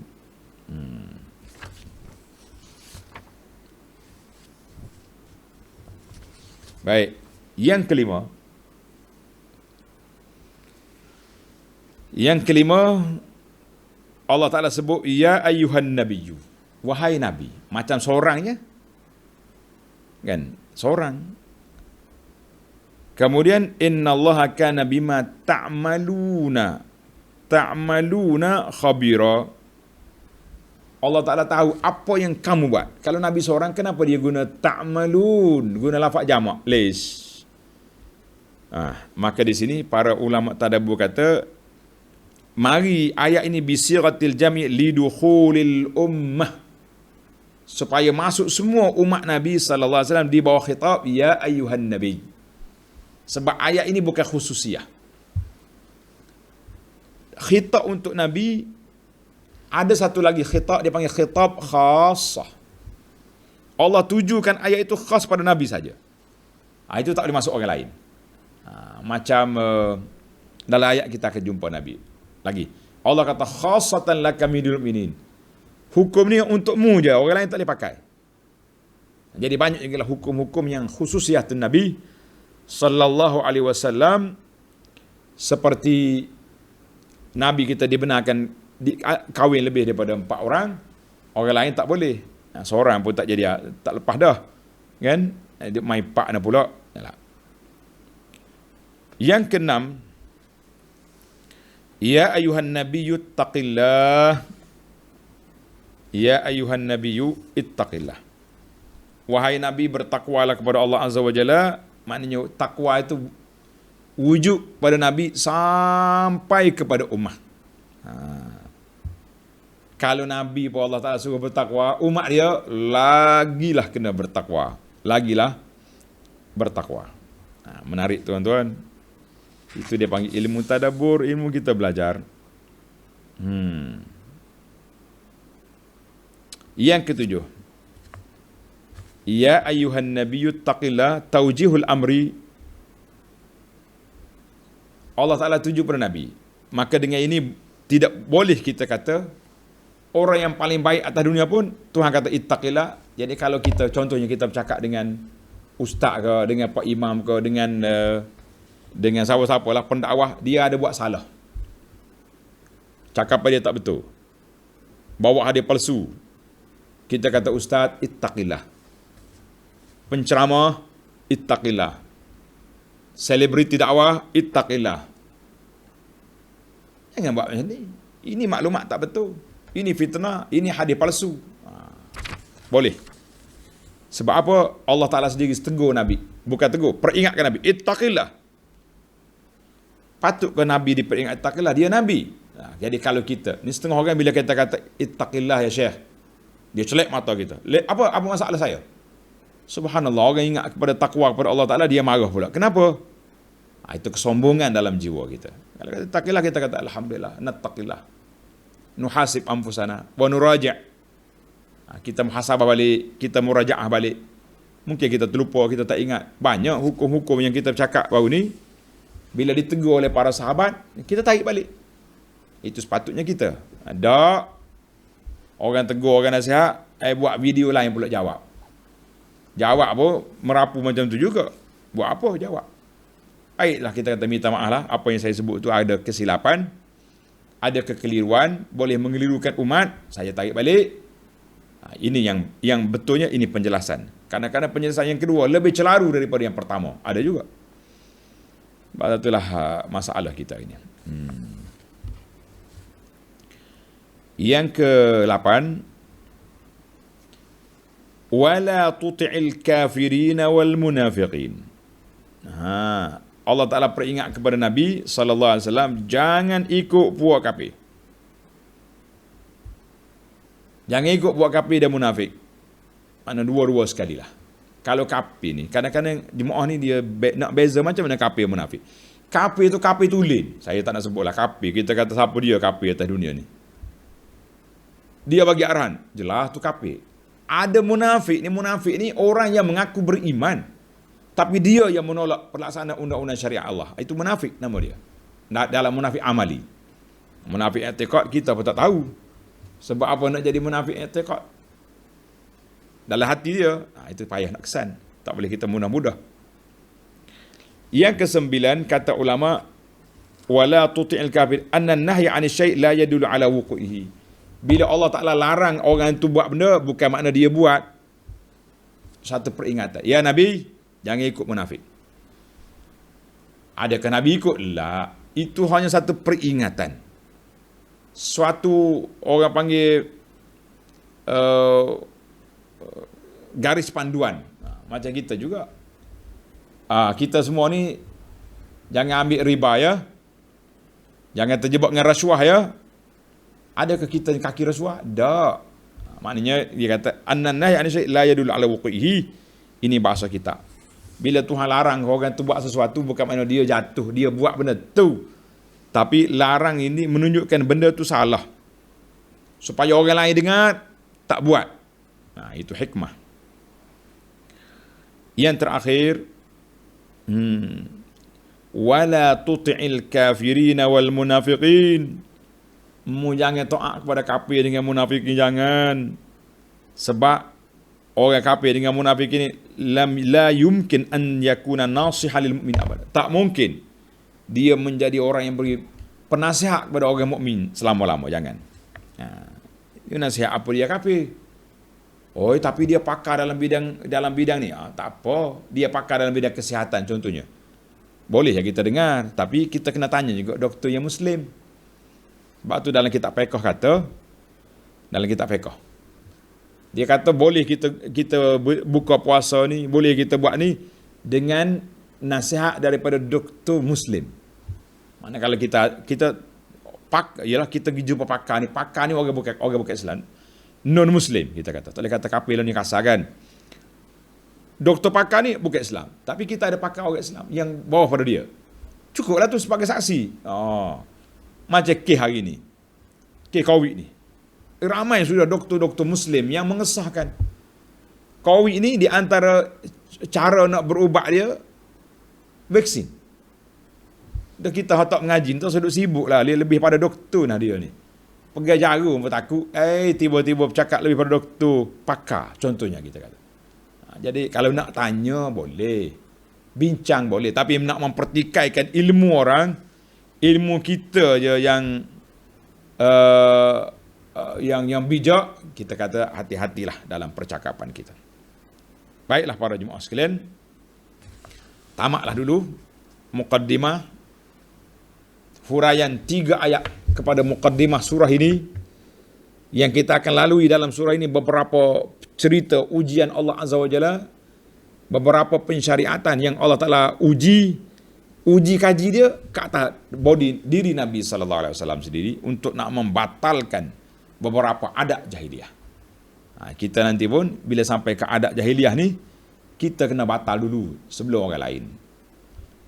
S1: Baik. Yang kelima. Yang kelima, Allah Ta'ala sebut, Ya ayyuhan nabiyyu. Wahai Nabi. Macam seorangnya. Kan? Seorang. Kemudian, Innallaha kana bima ta'maluna khabira. Allah Ta'ala tahu apa yang kamu buat. Kalau Nabi seorang, kenapa dia guna ta'malun? Guna lafaz jamak. Maka di sini para ulama tadabbur kata, mari ayat ini bisiratil jami' lidukhulil ummah, supaya masuk semua umat Nabi sallallahu alaihi wasallam di bawah khitab ya ayyuhan nabi. Sebab ayat ini bukan khususiyah. Khitab untuk Nabi, ada satu lagi khitab, dia panggil khitab khassah. Allah tujukan ayat itu khas pada Nabi saja. Itu tak boleh masuk orang lain. Macam dalam ayat kita akan jumpa Nabi. Lagi. Allah kata khassatan laka minal mu'minin. Hukum ni untukmu je, orang lain tak boleh pakai. Jadi banyak juga hukum-hukum yang khususiyah Nabi sallallahu alaihi wasallam, seperti Nabi kita dibenarkan kahwin lebih daripada 4 orang, orang lain tak boleh. Seorang pun tak jadi, tak lepas dah. Kan? Dia main partner pula. Yang keenam, Ya ayuhan nabiyyu ittaqillah. Ya ayuhan nabiyyu ittaqillah. Wahai Nabi, bertakwalah kepada Allah Azza wa Jalla. Maknanya takwa itu wujud pada Nabi sampai kepada ummah. Kalau Nabi pun Allah Ta'ala suruh bertakwa, umat dia lagilah kena bertakwa. Lagilah bertakwa. Menarik tuan-tuan. Itu dia panggil ilmu tadabbur, ilmu kita belajar. Yang ketujuh, Ya ayyuhan nabiyyu taqillah, taujihul amri. Allah Ta'ala tuju pada Nabi. Maka dengan ini tidak boleh kita kata orang yang paling baik atas dunia pun Tuhan kata ittaqillah. Jadi kalau kita, contohnya kita bercakap dengan ustaz ke, dengan pak imam ke, dengan siapa-siapa lah pendakwah, dia ada buat salah, cakap dia tak betul, bawa hadiah palsu, kita kata ustaz ittaqillah. Penceramah ittaqillah. Selebriti dakwah ittaqillah. Jangan buat macam ni. Ini maklumat tak betul, ini fitnah, ini hadiah palsu. Boleh. Sebab apa? Allah Ta'ala sendiri tegur Nabi. Bukan tegur, peringatkan Nabi, ittaqillah. Patut ke Nabi diperingat ittaqillah? Dia Nabi. Jadi kalau kita, ni setengah orang bila kita kata ittaqillah ya Syekh, dia celak mata kita. Apa masalah saya? Subhanallah, orang ingat kepada takwa kepada Allah Ta'ala, dia marah pula. Kenapa? Itu kesombongan dalam jiwa kita. Kalau kata ittaqillah, kita kata alhamdulillah, nattaqillah. Nuhasib anfusana wa nuraja'. Kita muhasabah balik, kita murajaah balik. Mungkin kita terlupa, kita tak ingat. Banyak hukum-hukum yang kita cakap baru ni, bila ditegur oleh para sahabat, kita tarik balik. Itu sepatutnya kita. Ada orang tegur, orang nasihat, buat video lain pula jawab. Jawab apa? Merapu macam tu juga. Buat apa? Jawab. Baiklah, kita kata minta maaf lah. Apa yang saya sebut tu ada kesilapan, ada kekeliruan, boleh mengelirukan umat, saya tarik balik. Ini yang betulnya, ini penjelasan. Kadang-kadang penjelasan yang kedua lebih celaru daripada yang pertama. Ada juga. Itulah masalah kita ini. Yang ke-8, wala tuti'il kafirin wal munafiqin. Allah Ta'ala peringat kepada Nabi sallallahu alaihi wasallam, jangan ikut puak kafir. Jangan ikut puak kafir dan munafik. Mana dua-dua sekalilah. Kalau kafir ni, kadang-kadang jemaah ni dia nak beza macam mana kafir munafik. Kafir tu kafir tulen. Saya tak nak sebutlah kafir. Kita kata siapa dia kafir atas dunia ni. Dia bagi arahan, jelas tu kafir. Ada munafik ni orang yang mengaku beriman, tapi dia yang menolak pelaksanaan undang-undang syariat Allah. Itu munafik nama dia. Dalam munafik amali. Munafik i'tiqad kita pun tak tahu. Sebab apa nak jadi munafik i'tiqad? Dalam hati dia, itu payah nak kesan. Tak boleh kita mudah-mudah. Yang kesembilan, kata ulama, wala tuti'il kafir anna nahya 'anil syai' la yadullu ala wuqu'ihi. Bila Allah Taala larang orang itu buat benda, bukan makna dia buat. Satu peringatan. Ya Nabi, jangan ikut munafik. Adakah Nabi ikut? La. Itu hanya satu peringatan. Suatu orang panggil garis panduan. Macam kita juga. Kita semua ni jangan ambil riba ya. Jangan terjebak dengan rasuah ya. Adakah kita kaki rasuah? Tak. Maknanya dia kata annan nahy an syai' la yadullu ala wuqihi. Ini bahasa kita. Bila Tuhan larang orang tu buat sesuatu, bukan makna dia jatuh, dia buat benda tu. Tapi larang ini menunjukkan benda tu salah. Supaya orang lain dengar, tak buat. Itu hikmah. Yang terakhir, wala tuti'il kafirin wal munafiqin. Jangan taat kepada kafir dengan munafikin, jangan. Sebab orang kafir dengan munafikin ini la yumkin an yakuna nasihan lil mu'min abada. Tak mungkin dia menjadi orang yang beri penasihat kepada orang mukmin selama-lama, jangan. Dia nasihat apa dia kafir? Oh, tapi dia pakar dalam bidang ni. Tak apa, dia pakar dalam bidang kesihatan contohnya. Boleh ya kita dengar, tapi kita kena tanya juga doktor yang muslim. Sebab tu dalam kitab fiqh kata, dia kata boleh kita buka puasa ni, boleh kita buat ni dengan nasihat daripada doktor muslim. Mana kalau kita ialah kita pergi jumpa pakar ni orang bukan Islam, non muslim kita kata. Tak boleh kata kafir ni kasar kan. Doktor pakar ni bukan Islam, tapi kita ada pakar orang Islam yang bawah pada dia. Cukuplah tu sebagai saksi. Macam kes hari ni, kes COVID ni, ramai sudah doktor-doktor muslim yang mengesahkan COVID ni di antara cara nak berubat dia vaksin. Dah kita tak mengaji, tak sedut sibuk lah, dia lebih pada doktor nah dia ni. Pegang jarum pun takut, tiba-tiba bercakap lebih pada doktor pakar contohnya kita kata. Jadi kalau nak tanya boleh, bincang boleh, tapi nak mempertikaikan ilmu orang, ilmu kita je yang bijak, kita kata hati-hatilah dalam percakapan kita. Baiklah para jemaah sekalian, tamatlah dulu muqaddimah, huraian 3 ayat kepada muqaddimah surah ini. Yang kita akan lalui dalam surah ini beberapa cerita ujian Allah Azza wa Jalla, beberapa pensyariatan yang Allah Ta'ala uji kaji dia ke atas diri Nabi SAW sendiri untuk nak membatalkan beberapa adat jahiliah. Kita nanti pun bila sampai ke adat jahiliah ni, kita kena batal dulu sebelum orang lain.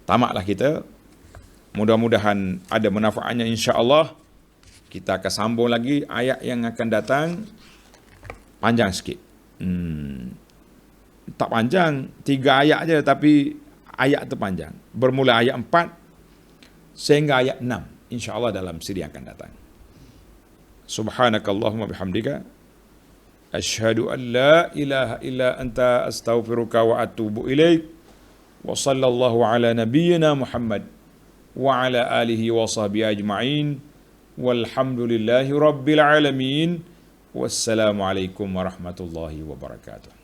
S1: Tamatlah kita. Mudah-mudahan ada manfaatnya insya-Allah. Kita akan sambung lagi ayat yang akan datang. Panjang sikit. Tak panjang, 3 ayat je, tapi ayat tu panjang. Bermula ayat 4 sehingga ayat 6 insya-Allah dalam siri yang akan datang. Subhanakallahumma bihamdika asyhadu an la ilaha illa anta astaghfiruka wa atubu ilaik. Wa sallallahu ala nabiyyina Muhammad wa ala alihi wa sahbihi ajma'in. Walhamdulillahi rabbil alamin. Wassalamu alaikum warahmatullahi wabarakatuh.